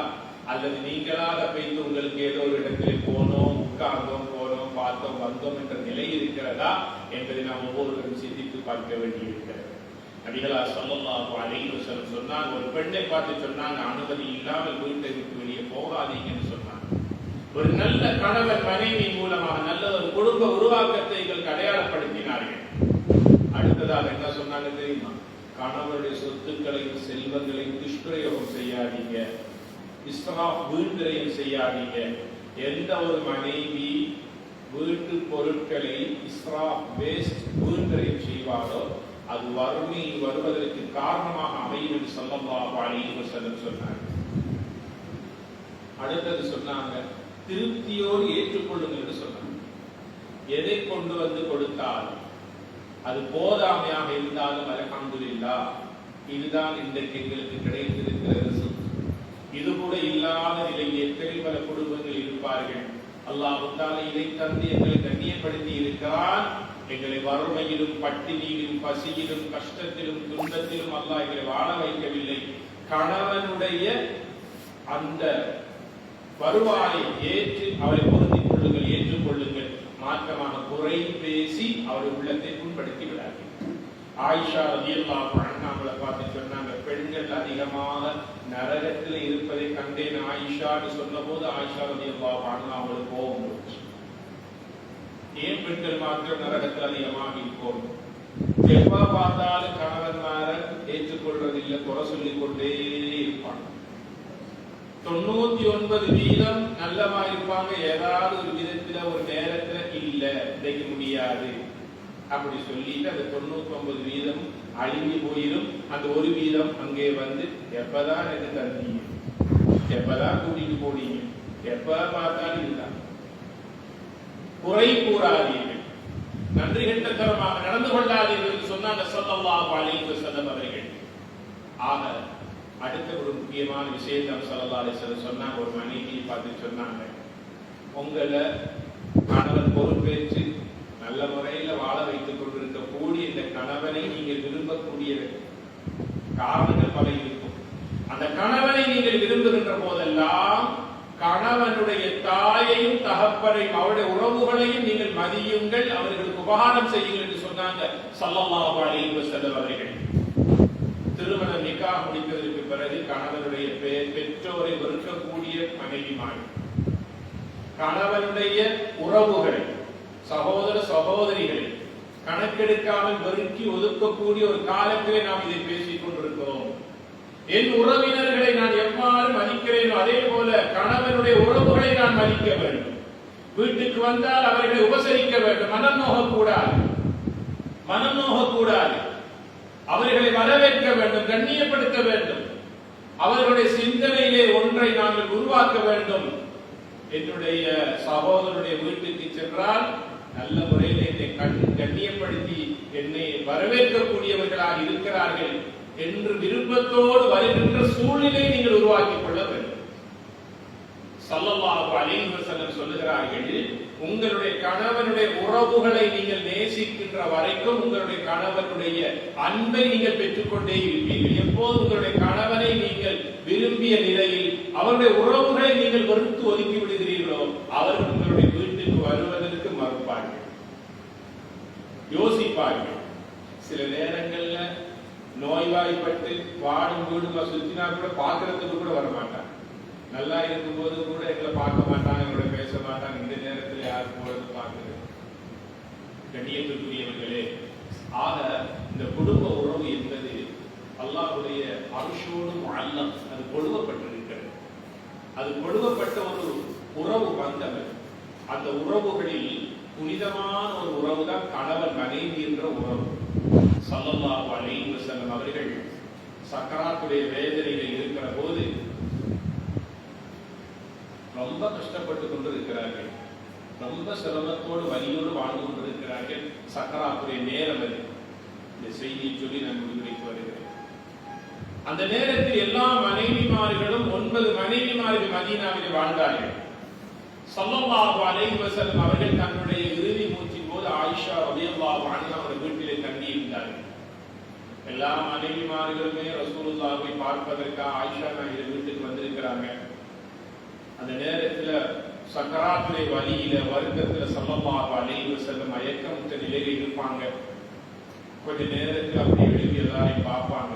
அல்லது நீங்களாக போய்த்து உங்களுக்கு ஏதோ ஒரு இடத்துல போனோம், உட்கார்ந்தோம், போனோம், பார்த்தோம், வந்தோம் என்ற நிலை இருக்கிறதா என்பதை நாம் ஒவ்வொருவரும் சிந்தித்து பார்க்க வேண்டியிருக்கிறது. நபிகளார் ஸல்லல்லாஹு அலைஹி வஸல்லம் சொன்னாங்க, ஒரு பெண்ணை பார்த்து சொன்னாங்க, அனுமதி இல்லாமல் வீட்டை விட்டு வெளியே போகாதீங்கன்னு சொன்னாங்க. ஒரு நல்ல கணவன் மனைவி மூலமாக நல்ல ஒரு குடும்ப உருவாக்கத்தை அடையாளப்படுத்தினார்கள். அடுத்ததாக என்ன சொன்னாங்க தெரியுமா? கணவருடைய சொத்துக்களையும் செல்வங்களையும் துஷ்பிரயோகம் செய்யாதீங்க, இஸ்ராஃப் வீண்விரயம் செய்யாதீங்க. எந்த ஒரு மனைவி வீட்டு பொருட்களை இஸ்ராஃப் வேஸ்ட் வீண்விரயம் செய்வாரோ அது வறுமையில் வருவதற்கு காரணமாக அமையும் என்று ஸல்லல்லாஹு அலைஹி வஸல்லம் சொன்னாங்க. அடுத்தது சொன்னாங்க, திருப்தியோடு ஏற்றுக்கொள்ளுங்கள் என்று சொன்னாங்க. எதை கொண்டு வந்து கொடுத்தால் அது போதாமையாக இருந்தாலும் அல்ஹம்துலில்லாஹ், இதுதான் இன்றைக்கு எங்களுக்கு கிடைத்திருக்கிறது. இது கூட இல்லாத நிலையில் எத்தனை பல குடும்பங்கள் இருப்பார்கள். அல்லாஹ் தஆலா இதை தந்து எங்களை கண்ணியப்படுத்தி இருக்கிறான். எங்களை வறுமையிலும் பட்டினியிலும் பசியிலும் கஷ்டத்திலும் துன்பத்திலும் அல்லாஹ் எங்களை வாழ வைக்கவில்லை. கணவனுடைய அந்த வருவாயை ஏற்று அவரை பொருந்திக் கொள்ளுங்கள், ஏற்றுக்கொள்ளுங்கள். மாற்றமாக குறை பேசி அவருடைய உள்ளத்தை புண்படுத்தி விடார்கள். ஆயிஷா ரலியல்லாஹு அன்ஹா அவங்களை பார்த்து சொன்னாங்க, பெண்கள் அதிகமாக நரகத்தில் இருப்பதை கண்டேன் ஆயிஷான்னு சொன்ன போது ஆயிஷா ரலியல்லாஹு அன்ஹா அவங்களுக்கு கோபம் வந்துச்சு. ஏன் பெண்கள் மாத்திரம் நரகத்தில் அதிகமாக இருக்கும்? எப்ப பார்த்தாலும் கணவன்மார ஏற்றுக்கொள்வதில்லை, குறை சொல்லிக் கொண்டே இருப்பாங்க. 99% நல்லமா இருப்பாங்க, ஏதாவது ஒரு விதத்துல ஒரு நேரத்துல இல்ல இன்றைக்கு முடியாது அப்படி சொல்லிட்டு அந்த 99% அழிஞ்சு போயிடும். அந்த 1% அங்கே வந்து எப்பதான் எனக்கு தந்தீங்க, எப்பதான் கூட்டிட்டு போனீங்க, எப்ப பார்த்தாலும் இதுதான். குறை கூறாதீர்கள், நன்றி கெட்டத்தனமாக நடந்து கொள்ளாதீர்கள் சொன்னாங்க ஸல்லல்லாஹு அலைஹி வஸல்லம் அவர்கள். ஆக அடுத்த ஒரு முக்கியமான விஷயத்தை ஸல்லல்லாஹு அலைஹி வஸல்லம் சொன்னாங்க. ஒரு மனைவியை பார்த்து சொன்னாங்க, உங்களை கணவன் பொறுப்பேற்று நல்ல முறையில வாழ வைத்துக் கொண்டிருக்கக்கூடிய இந்த கணவனை நீங்கள் விரும்பக்கூடிய காரணங்கள் பல இருக்கும். அந்த கணவனை நீங்கள் விரும்புகின்ற போதெல்லாம் கணவனுடைய தாயையும் தகப்பனையும் அவருடைய உறவுகளையும் நீங்கள் மதியுங்கள், அவர்களுக்கு உபகாரம் செய்யுங்கள் என்று சொன்னாங்க ஸல்லல்லாஹு அலைஹி வஸல்லம் அவர்கள். திருமணம் நிக்காஹ் முடித்ததற்கு பிறகு கணவனுடைய பெற்றோரை வெறுக்கக்கூடிய மனைவிமார், கணவனுடைய உறவுகளை சகோதர சகோதரிகளை கணக்கெடுக்காமல் வெறுக்கி ஒதுக்கக்கூடிய ஒரு காலத்திலே நாம் இதை பேசிக் கொண்டிருக்கிறோம். என் உறவினர்களை நான் எவ்வாறு மதிக்கிறேனோ அதே போல கணவனுடைய உறவுகளை நான் மதிக்க வேண்டும். வீட்டுக்கு வந்தால் அவர்களை உபசரிக்க வேண்டும், மனம் நோகக்கூடாது. அவர்களை வரவேற்க வேண்டும், கண்ணியப்படுத்த வேண்டும். அவர்களுடைய சிந்தனையிலே ஒன்றை நாங்கள் உருவாக்க வேண்டும். என்னுடைய சகோதரனுடைய வீட்டுக்கு சென்றால் நல்ல முறையில் என்னை கண்ணியப்படுத்தி என்னை வரவேற்கக்கூடியவர்களாக இருக்கிறார்கள் என்று விருப்பத்தோடு வருகின்ற சூழ்நிலை நீங்கள் உருவாக்கிக் கொள்ள வேண்டும். ஸல்லல்லாஹு அலைஹி வஸல்லம் சொல்லுகிறார்கள், உங்களுடைய கணவனுடைய உறவுகளை நீங்கள் நேசிக்கின்ற வரைக்கும் உங்களுடைய கணவனுடைய அன்பை நீங்கள் பெற்றுக்கொண்டே இருப்பீர்கள். எப்போது உங்களுடைய கணவனை நீங்கள் விரும்பிய நிலையில் அவருடைய உறவுகளை நீங்கள் வெறுத்து ஒதுக்கி விடுகிறீர்களோ அவர்கள் உங்களுடைய வீட்டுக்கு வருவதற்கு மறுப்பார்கள், யோசிப்பார்கள். சில நேரங்கள்ல நோய்வாய்ப்பட்டு வாடும் வீடுமா சுத்தினா கூட பாக்குறதுக்கு கூட வரமாட்டாங்க. நல்லா இருக்கும் போது கூட எங்களை பார்க்க மாட்டாங்க, எங்களோட பேச மாட்டாங்க. இந்த நேரத்தில் யாரும் போறது பார்க்குது. கண்ணியத்திற்குரியவர்களே, ஆக இந்த குடும்ப உறவு என்பது அல்லாஹ்வுடைய அர்ஷோடு முஅல்லம், அது கொடுக்கப்பட்டிருக்கிறது. அது கொடுக்கப்பட்ட ஒரு உறவு பந்தம். அந்த உறவுகளில் புனிதமான ஒரு உறவு தான் கணவன் மனைவி என்ற உறவு. ஸல்லல்லாஹு அலைஹி வஸல்லம் அவர்கள் சக்கராத்துடைய வேதனையில் இருக்கிற போது ரொம்ப கஷ்டப்பட்டு கொண்டிருக்கிறார்கள், ரொம்ப சிரமத்தோடு வலியோடு வாழ்ந்து கொண்டிருக்கிறார்கள். சக்கராத்துடைய நேரம் அது. இந்த செய்தியை சொல்லி நான் முடிவுரைக்கு வருகிறேன். அந்த நேரத்தில் எல்லா மனைவிமார்களும் 9 மனைவிமார்கள் மதீனாவில் வாழ்ந்தார்கள். ஸல்லல்லாஹு அலைஹி வஸல்லம் அவர்கள் தன்னுடைய இறுதி மூச்சின் போது ஆயிஷா ரலியல்லாஹு அன்ஹா அவர்கள் வீட்டிலே தங்கியிருந்தார்கள். எல்லா மனைவிமார்களுமே ரசூலுல்லாஹை பார்ப்பதற்காக ஆயிஷா நாயகி வீட்டுக்கு வந்திருக்கிறாங்க. அந்த நேரத்துல சக்கராத்துடைய வலியில வருத்தத்துல ஸல்லல்லாஹு அலைஹி வஸல்லம் மயக்கமுற்ற நிலையில் இருப்பாங்க. கொஞ்ச நேரத்தில் அப்படியே எழுதி எல்லாரையும் பார்ப்பாங்க,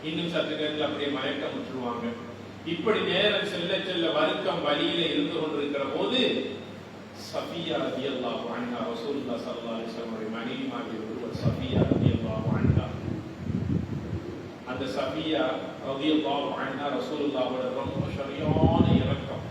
இன்னும் சற்று நேரத்தில் அப்படியே மயக்கமுற்றுவாங்க. இப்படி நேரம் செல்ல செல்ல வருத்தம் வலியில இருந்து கொண்டிருக்கிற போது சஃபியா ரலியல்லாஹு அன்ஹா, ரசூலுல்லாஹ் ஸல்லல்லாஹு அலைஹி வஸல்லம் மனைவிமாரில் ஒருவர் சஃபியா ரலியல்லாஹு அன்ஹா. அந்த சஃபியா ரலியல்லாஹு அன்ஹா ரசூலுல்லாஹ்வோட ரொம்ப சரியான இரக்கம்.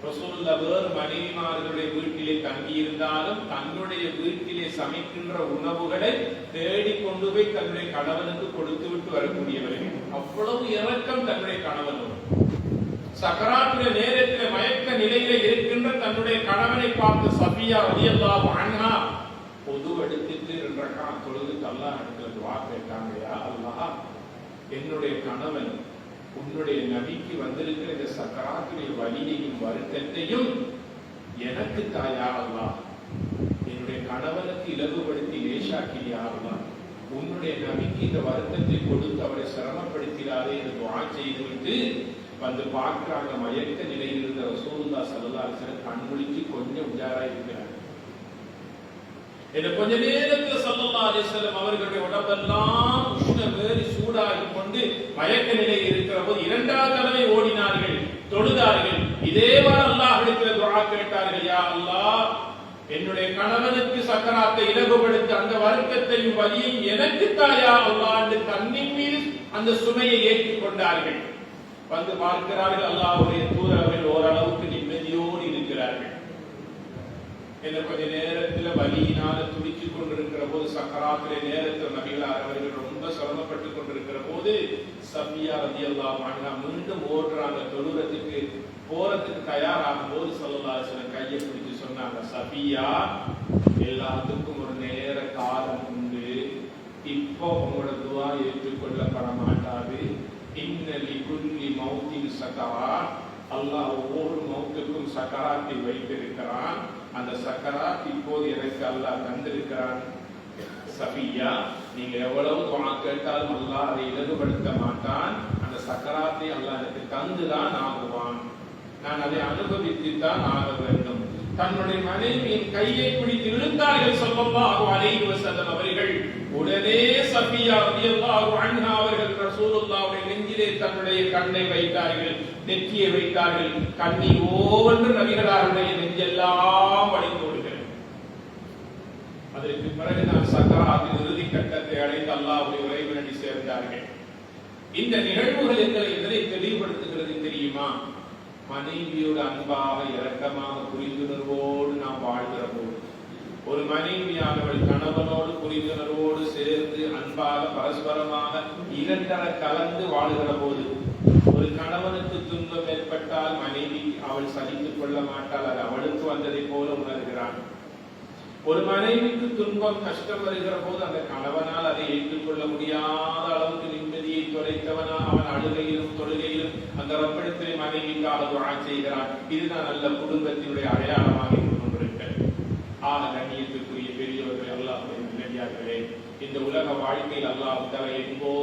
ரசூலுல்லாஹ் வேறு மனைவிமார்களுடைய வீட்டிலே தங்கி இருந்தாலும் தன்னுடைய வீட்டிலே சமைக்கின்ற உணவுகளை தேடி கொண்டு போய் தன்னுடைய கணவனுக்கு கொடுத்து விட்டு வரக்கூடியவர்கள். அவ்வளவு இரக்கம் தன்னுடைய கணவனோடு. சக்கராத்துடைய நேரத்தில் மயக்க நிலையில இருக்கின்ற தன்னுடைய கணவனை பார்த்து சஃபியா ரலியல்லாஹு அன்ஹா பொது எடுத்துட்டு 2 ரக்காத் தொழுது அல்லாஹ் இடத்துல துஆ கேட்டாங்க, யா அல்லாஹ், என்னுடைய கணவன் உன்னுடைய நபிக்கு வந்திருக்கிற இந்த சக்கராத்துடைய வலியையும் வருத்தத்தையும் எனக்கு தாயா அல்லாஹ், என்னுடைய கணவனுக்கு இலகுபடுத்தி லேசாக்கியா அல்லாஹ், உன்னுடைய நபிக்கு இந்த வருத்தத்தை கொடுத்து அவரை சிரமப்படுத்திடாதே என்று துஆ செய்துவிட்டு வந்து பார்க்கிறாங்க. மயக்க நிலையில் இருந்த ரசூலுல்லாஹ் ஸல்லல்லாஹு அலைஹி வஸல்லம் கண்முழிச்சு கொஞ்சம் உஜாரா இருக்கிறார். கொஞ்ச நேரத்தில் ஸல்லல்லாஹு அலைஹி வஸல்லம் அவர்களுடைய உடம்பெல்லாம் உஷ்ணமேறி சூடாகி கொண்டு மயக்க நிலையில் இருக்கிற போது 2வது தடவை ஓடினார்கள், தொழுதார்கள். இதேவாறு அல்லாஹ்விடத்தில் துஆ கேட்டார்கள், யா அல்லாஹ், என்னுடைய கணவனுக்கு சக்கராத்தை இலகுபடுத்த அந்த வருத்தத்தையும் வலியையும் எனக்கு தாயா அல்லாஹ் என்று தன்னின் மீது அந்த சுமையை ஏற்றுக் கொண்டார்கள். வந்து பார்க்கிறார்கள், அல்லாஹ்வுடைய தூதர் அவர்கள் ஓரளவுக்கு நிம்மதியோடு இருக்கிறார்கள். கொஞ்ச நேரத்தில் வலியினால துடித்துக் கொண்டிருக்கிற போது சக்கராத்திலே நேரத்தில் நபிகளார் அவர்கள் ரொம்ப சிரமப்பட்டு கொண்டிருக்கிற போது சஃபியா ரலியல்லாஹு அன்ஹா மீண்டும் ஓடுறாங்க. தொழுறதுக்கு போறதுக்கு தயாராகும் போது ஸல்லல்லாஹு அலைஹி வஸல்லம் கையை பிடிச்சு சொன்னாங்க, சஃபியா, எல்லாத்துக்கும் ஒரு நேர காலம் உண்டு. இப்போ உங்களோட துஆ ஏற்றுக்கொள்ளப்பட மாட்டாது. இன்ன லிகுல்லி மௌத்தின் சக்கராத், அல்லாஹ் ஒவ்வொரு மௌத்துக்கும் சக்கராத்தை வைத்திருக்கிறான். அந்த சக்கராத் இப்போது எனக்கு அல்லாஹ் தந்திருக்கிறான். சஃபியா, நீங்க எவ்வளவு துஆ கேட்டாலும் அல்லாஹ் அதை இலகுபடுத்த மாட்டான். அந்த சக்கராத்தை அல்லாஹ் எனக்கு தந்துதான் ஆகுவான். நான் அதை அனுபவித்துத்தான் ஆக வேண்டும். தன்னுடைய மனைவியின் கையை பிடித்து இழுத்தார்கள் ஸல்லல்லாஹு அலைஹி வஸல்லம் அவர்கள். உடனே சஃபியா ரலியல்லாஹு அன்ஹா அவர்கள் ரசூலுல்லாஹ்வுடைய நெஞ்சிலே தன்னுடைய கண்ணை வைத்தார்கள், நெற்றியை வைத்தார்கள். கண்ணீர் ஓவென்று நபிகளாருடைய நெஞ்செல்லாம் வடிந்து விடுகிறது. அதற்கு பிறகு நான் சக்கராத்தின் இறுதி கட்டத்தை அடைந்து அல்லாஹ்வுடைய இறைவனடி சேர்ந்தார்கள். இந்த நிகழ்வுகள் எங்களை தெளிவுபடுத்துகிறது தெரியுமா? மனைவியோடு அன்பாக இரக்கமாக புரிந்துணர்வோடு நாம் வாழ்கிற போது ஒரு மனைவியானவள் கணவனோடு புரிந்துணர்வோடு சேர்ந்து அன்பாக பரஸ்பரமாக இரண்டர கலந்து வாழுகிற போது ஒரு கணவனுக்கு துன்பம் ஏற்பட்டால் மனைவி அவள் சகித்துக் கொள்ள மாட்டாள், அது அவளுக்கு வந்ததை போல உணர்கிறான். ஒரு மனைவிக்கு துன்பம் கஷ்டம் வருகிற போது அந்த கணவனால் அதை ஏற்றுக்கொள்ள முடியாத அளவுக்கு நிம்மதியை தொலைத்தவனா அவன் அழுகையிலும் தொழுகையிலும் அந்த ரப்பிடத்திலே மனைவிக்காக துஆ செய்கிறான். இதுதான் நல்ல குடும்பத்தினுடைய அடையாளமாக இருந்து கொண்டிருக்கிறது. கண்ணியத்துக்குரிய பெரியவர்கள் அல்லாஹ்வுடைய நல்லடியார்களே, இந்த உலக வாழ்க்கையில் அல்லாஹ் தஆலா எங்கோ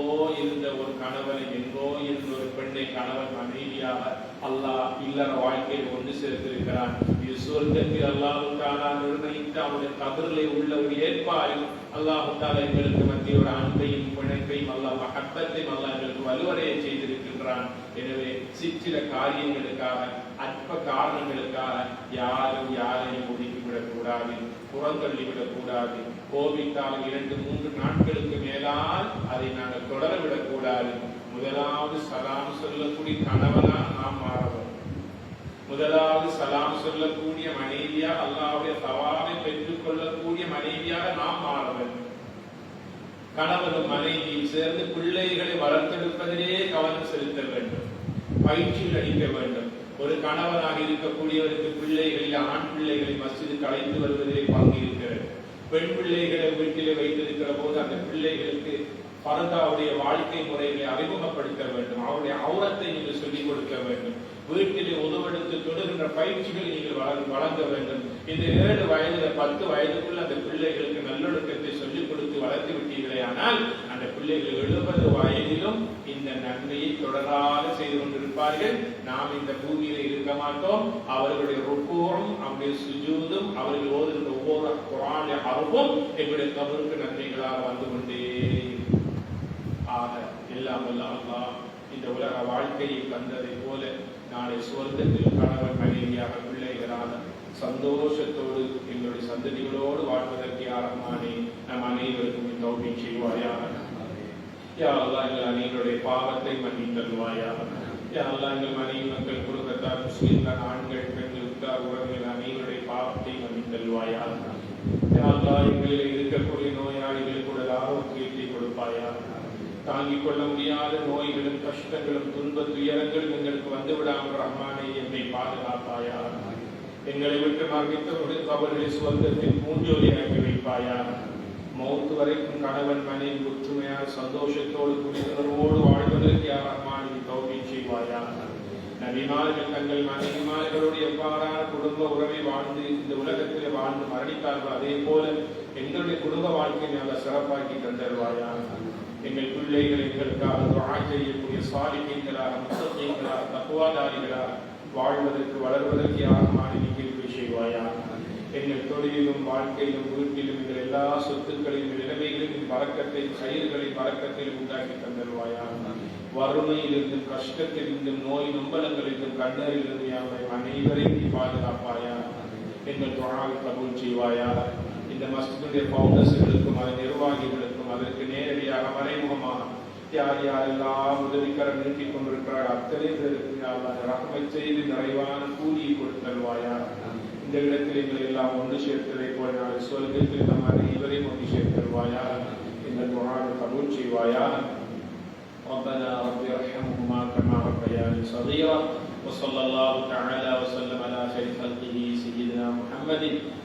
இருந்த ஒரு கணவனை, எங்கோ இருந்த ஒரு பெண்ணை கணவன் மனைவியாக அல்லாஹ் இல்லற வாழ்க்கையில் ஒன்று சேர்த்திருக்கிறான். இது சொர்க்கத்தில் அல்லாஹ் தஆலா நிர்ணயித்த அவருடைய கபரிலே உள்ள ஒரு ஏற்பாடு. அல்லாஹ் தஆலா எங்களுக்கு மத்திய ஒரு அன்பையும் பிணைப்பையும் அல்லாஹ் மஹப்பத்தையும் அல்லாஹ் எங்களுக்கு வலுவடைய செய்திருக்கின்றான். எனவே சிற்சில காரியங்களுக்காக அற்ப காரணங்களுக்காக யாரும் யாரையும் ஒதுக்கிவிடக் கூடாது, புறந்தள்ளிவிடக் கூடாது. கோபித்தால் 2-3 நாட்களுக்கு மேலால் அதை நாங்கள் தொடரவிடக் கூடாது. முதலாவது சலாம் சொல்லக்கூடிய கணவனா நாம் மாறவும், முதலாவது சலாம் சொல்லக்கூடிய மனைவியா அல்லாஹ்வுடைய தவாவை பெற்றுக் கொள்ளக்கூடிய மனைவியாக நாம் மாற வேண்டும். கணவனும் மனைவியும் சேர்ந்து பிள்ளைகளை வளர்த்தெடுப்பதிலே கவனம் செலுத்த வேண்டும், பயிற்சியில் அளிக்க வேண்டும். ஒரு கணவனாக இருக்கக்கூடியவருக்கு பிள்ளைகளில் ஆண் பிள்ளைகளை மஸ்ஜிதுக்கு அழைத்து வருவதிலே பங்கு இருக்கிறது. பெண் பிள்ளைகளை வீட்டிலே வைத்திருக்கிற போது அந்த பிள்ளைகளுக்கு பரதாவுடைய வாழ்க்கை முறைகளை அறிமுகப்படுத்த வேண்டும். அவருடைய அவுரத்தை நீங்கள் சொல்லிக் கொடுக்க வேண்டும். வீட்டிலே உதவெடுத்து தொடுகின்ற பயிற்சிகளை நீங்கள் வழங்க வேண்டும். இந்த 7 வயதுல 10 வயதுக்குள்ள அந்த பிள்ளைகளுக்கு நல்லொழுக்கத்தை சொல்லிக் கொடுத்து வளர்த்து விட்டீர்களே, ஆனால் அந்த பிள்ளைகள் 70 வயதிலும் இந்த நன்மையை தொடராக செய்து கொண்டிருப்பார்கள். நாம் இந்த பூமியில இருக்க மாட்டோம். அவர்களுடைய ருக்கூவும் அவருடைய சுஜூதும் அவர்கள் ஓதுகின்ற ஒவ்வொரு குர்ஆன் ஹர்ஃபும் எங்களுடைய கபருக்கு நன்மைகளாக வந்து கொண்டே எல்லாம் வல்ல அல்லாஹ் இந்த உலக வாழ்க்கையை தந்ததை போல நாளை சுவர்க்கத்தில் கணவன் மனைவியாக பிள்ளைகளாக சந்தோஷத்தோடு எங்களுடைய சந்ததிகளோடு வாழ்வதற்கு யாரமானே நம் அனைவருக்கும் தௌஃபீக் செய்வாயாக. யா அல்லாஹ் எங்கள் அனைவருடைய பாவத்தை மன்னித்தருள்வாயாக. யா அல்லாஹ் எங்கள் மனைவி மக்கள் குடும்பத்தார் முஸ்லிம்கள் ஆண்கள் பெண்கள் உற்றார் உறவினர்கள் அனைவருடைய பாவத்தை மன்னித்தருள்வாயாக. யா அல்லாஹ் எங்களில் இருக்கக்கூடிய நோயாளிகளுக்கு உடல் ஆரோக்கியத்தை கொடுப்பாயாக. தாங்கிக் கொள்ள முடியாத நோய்களும் கஷ்டங்களும் துன்ப துயரங்களும் எங்களுக்கு வந்துவிடாமல் ரஹ்மானே என்னை பாதுகாப்பாயா. எங்களை விட்டு மரணித்தவர்கள் கபர்களை சுவர்க்கத்தில் பூஞ்சோலியாக்கி வைப்பாயா. மௌத்து வரைக்கும் கணவன் மனைவி ஒற்றுமையாக சந்தோஷத்தோடு புரிந்துணர்வோடு வாழ்வதற்கு யா ரஹ்மான் தௌஃபீக் செய்வாயா. நபிமார்கள் தங்கள் மனைவிமார்களுடைய எவ்வாறான குடும்ப உறவை வாழ்ந்து இந்த உலகத்தில் வாழ்ந்து மரணித்தார்கள், அதே போல எங்களுடைய குடும்ப வாழ்க்கையை நாங்கள் சிறப்பாக்கி தந்தருவாயா. எங்கள் பிள்ளைகள் எங்களுக்காக துஆ செய்யக்கூடிய சாலிஹீன்களாக முத்தகீன்களாக தக்வாதாரிகளாக வாழ்வதற்கு வளர்வதற்கு யாருமான கிருபை செய்வாயா. எங்கள் தொழிலிலும் வாழ்க்கையிலும் வீட்டிலும் எங்கள் எல்லா சொத்துக்களையும் நிலைமைகளிலும் பரக்கத்தையும் செயல்களின் பரக்கத்தையும் உண்டாக்கி தந்தருவாயா. வறுமையிலிருந்தும் கஷ்டத்திலிருந்தும் நோய் நொம்பலங்களிலிருந்தும் கண்ணறிலிருந்து யாரும் அனைவரையும் பாதுகாப்பாயா. எங்கள் துஆவை கபூல் செய்வாயா. இந்த மஸ்ஜிதுடைய பவுண்டர்ஸ்களுக்கும் அதன் நிர்வாகிகளுக்கும் அதற்கு நேரடியாக மறைமுகமாக யார் யாரெல்லாம் உதவிக்கரம் நீட்டிக் கொண்டிருக்கிறார் அத்தனை பேருக்கு ரஹ்மத் செய்து நிறைவான கூலியை கொடுத்தல்வாயா. இந்த இடத்தில் எங்களை எல்லாம் ஒன்று சேர்த்ததை போல நாளை சொர்க்கத்தில் நம் அனைவரையும் ஒன்று சேர்த்தல்வாயா. எங்கள் துஆவை கபூல் செய்வாயா. ربنا رب ارحمهما كما ربياني صغيرا وصلى الله تعالى وسلم على خير خلقه سيدنا محمد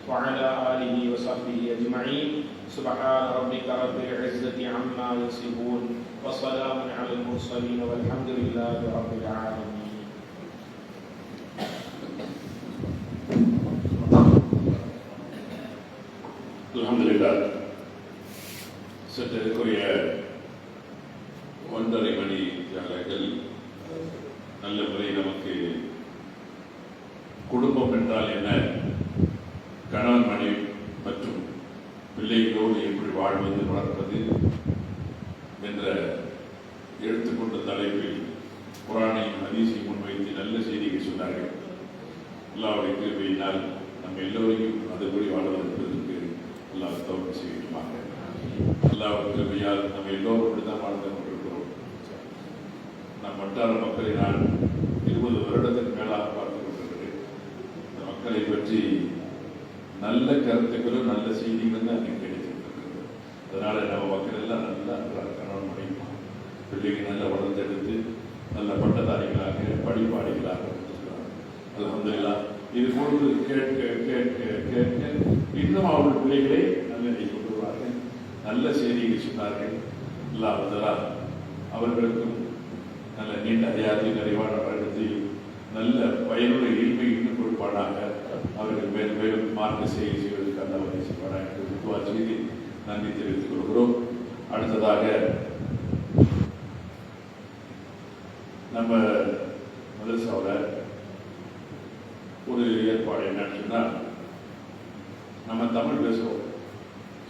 وعلى آله وصحبه أجمعين. سبحان ربك رب العزة عما يصفون وسلام على المرسلين والحمد لله رب العالمين. الحمد لله. சற்றேறக்குரிய 1.5 மணி தியாகங்கள் நல்ல முறை நமக்கு குடும்பம் என்றால் என்ன, கணவன் மனைவி மற்றும் பிள்ளைகளோடு எப்படி வாழ்வது வளர்ப்பது என்ற எடுத்துக்கொண்ட தலைப்பில் குர்ஆனையும் ஹதீஸையும் முன்வைத்து நல்ல செய்திகள் சொன்னார்கள். அல்லாஹ்வுடைய கிருபையினால் நம்ம எல்லோரையும் அதுபடி வாழ்வதற்கு அல்லாஹ் தௌஃபீக் செய்வாங்க. அல்லாஹ்வுடைய கிருபையால் நம்ம எல்லோரும் இப்படிதான் வாழ்ந்து கொண்டிருக்கிறோம். நம் வட்டார மக்களை நான் 20 வருடத்துக்கு மேலாக பார்த்து கொண்டிருக்கிறேன். இந்த மக்களை பற்றி நல்ல கருத்துக்களும் நல்ல செய்திகள் தான் அன்னைக்கு கிடைச்சிருக்கிறது. அதனால நம்ம மக்கள் எல்லாம் நல்லா கணவன் மனைவி பிள்ளைங்க நல்லா வளர்ந்தெடுத்து நல்ல பட்டதாரிகளாக படிப்பாளிகளாக அல்ஹம்துலில்லாஹ். இது போன்று கேட்க கேட்க கேட்க இன்னும் அவர்கள் பிள்ளைகளை நல்ல நிலை கொண்டு வருவார்கள். நல்ல செய்தியை சொன்னார்கள். அல்லாஹ் தஆலா அவர்களுக்கும் நல்ல நீண்ட ஹயாத்தையும் நிறைவான வழக்கத்தையும் நல்ல பயனுள்ள இல்மை இன்னும் கொடுப்பானாக. அவர்கள் மேலும் மேலும் மார்க்க செய்தி செய்வதற்கு அந்த வகை செய்வானாக என்று துஆ செய்து நன்றி தெரிவித்துக் கொள்கிறோம். அடுத்ததாக நம்ம மதரசாவில் ஒரு ஏற்பாடு என்னன்னு சொன்னால், நம்ம தமிழ் பேசுவோம்.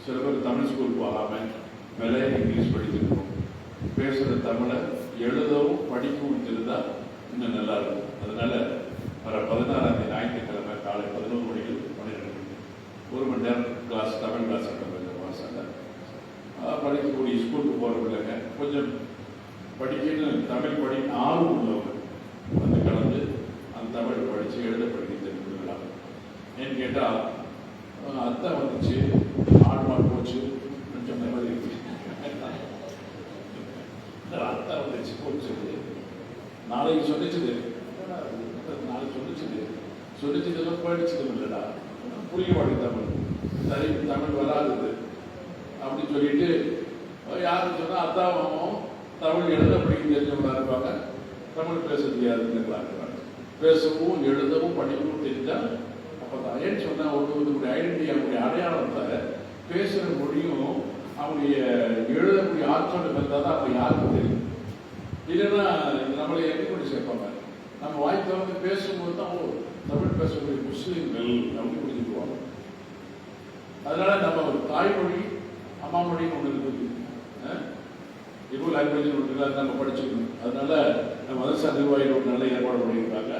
சில பேர் தமிழ் ஸ்கூல் போகாமல் மேலே இங்கிலீஷ் படிச்சிருக்கோம். பேசுகிற தமிழை எழுதவும் படிக்கவும் தெரிந்தால் இன்னும் நல்லா இருக்கும். அதனால வர 16ஆம் தேதி ஞாயிற்றுக்கிழமை காலை 11 மணிக்கு 12 மணிக்கு 1 மணி நேரம் கிளாஸ், தமிழ் கிளாஸ் மாசாங்க படிக்கக்கூடிய ஸ்கூலுக்கு போகிற பிள்ளைங்க கொஞ்சம் படிக்கணும், தமிழ் படி ஆர்வம் உள்ளவங்க வந்து கலந்து அந்த தமிழ் படித்து எழுத படிக்க தெரிஞ்சுக்கலாம். ஏன்னு கேட்டால் அத்தை வந்துச்சு, ஆடு மாடு போச்சு சொன்ன மாதிரி இருக்கு. அத்தை வந்துச்சு போச்சு, நாளைக்கு சொல்லிச்சுது, நாளைக்கு சொல்லிச்சதெல்லாம் படிச்சதும் இல்லைடா, புரிய மாட்டேங்குது தமிழ், சரி தமிழ் வராது அப்படின்னு சொல்லிட்டு யாருன்னு சொன்னால் அத்தாவும் தமிழ் எழுத படிக்க தெரிஞ்சவங்களா இருப்பாங்க, தமிழ் பேச தெரியாதுங்களா இருப்பாங்க. பேசவும் எழுதவும் படிக்கவும் தெரிஞ்சால் அப்போ தான் ஏன்னு சொன்னால் ஒருத்தருடைய ஐடென்டிட்டி, அவங்களுடைய அடையாளத்தை பேசுகிற மொழியும் அவங்களுடைய எழுதக்கூடிய ஆற்றல் இருந்தால் தான் அவங்க யாருக்கும் தெரியும். இல்லைன்னா நம்மளை எப்படி கொண்டு சேர்ப்பாங்க. நம்ம வாய் திறந்து பேசும்போது தான் தமிழ் பேசக்கூடிய முஸ்லீம்கள் அப்படி புரிஞ்சுக்குவாங்க. அதனால நம்ம ஒரு தாய்மொழி அம்மா மொழின்னு ஒன்று இருக்குது, இப்போ லாங்குவேஜ் ஒன்று அது நம்ம படிச்சுக்கணும். அதனால நம்ம மதரசா நிர்வாகிகள் ஒரு நல்ல ஏற்பாடு பண்ணியிருக்காங்க.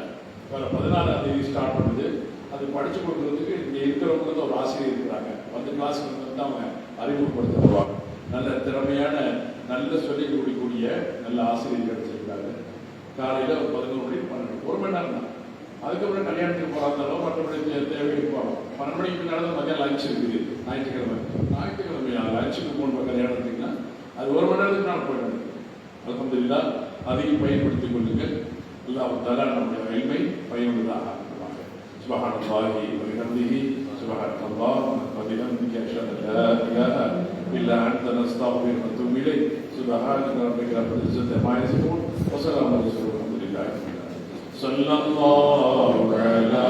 வர 14ஆம் தேதி ஸ்டார்ட் பண்ணுது. அது படிச்சு கொடுக்கறதுக்கு இங்கே இருக்கிறவங்க ஒரு ஆசிரியர் இருக்கிறாங்க. வந்து கிளாஸுக்கு வந்து அவங்க அறிமுகப்படுத்தப்படுவாங்க. நல்ல திறமையான நல்ல சொல்லிக் கொடுக்கக்கூடிய நல்ல ஆசிரியர் கிடைச்சிருக்காங்க. காலையில் ஒரு 11 மணிக்கு 12 1 மணி நேரம் தான். அதுக்கப்புறம் கல்யாணத்துக்கு போகிறாங்களோ மற்றபடி தேவைக்கு போகிறோம். 12 மணிக்கு நடந்த மதியம் லஞ்ச் இருக்குது. ஞாயிற்றுக்கிழமை லஞ்சுக்கு போகணும் கல்யாணத்துக்குன்னா அது 1 மணி நேரத்துக்கு நான் போயிடுவேன். அல்ஹம்துலில்லாஹ் அதையும் பயன்படுத்திக் கொள்ளுங்கள். அல்லாஹ் தஆலா நம்முடைய இல்மை பயனுள்ளதாக ஆக்குவாங்க. சுப்ஹானல்லாஹி வ பிஹம்திஹி சுப்ஹானல்லாஹ் வ பிஹம்திஹி அஷ்ஹது அல்லா இலாஹ இல்லா அன்த நஸ்தக்ஃபிருக வ நத்தூபு இலைக். சுப்ஹானக ரப்பிக ரப்பில் இஸ்ஸத்தி அம்மா யசிஃபூன் வ ஸலாமுன் அலல் முர்ஸலீன் வல்ஹம்துலில்லாஹி ரப்பில் ஆலமீன். ஸல்லல்லாஹு அலா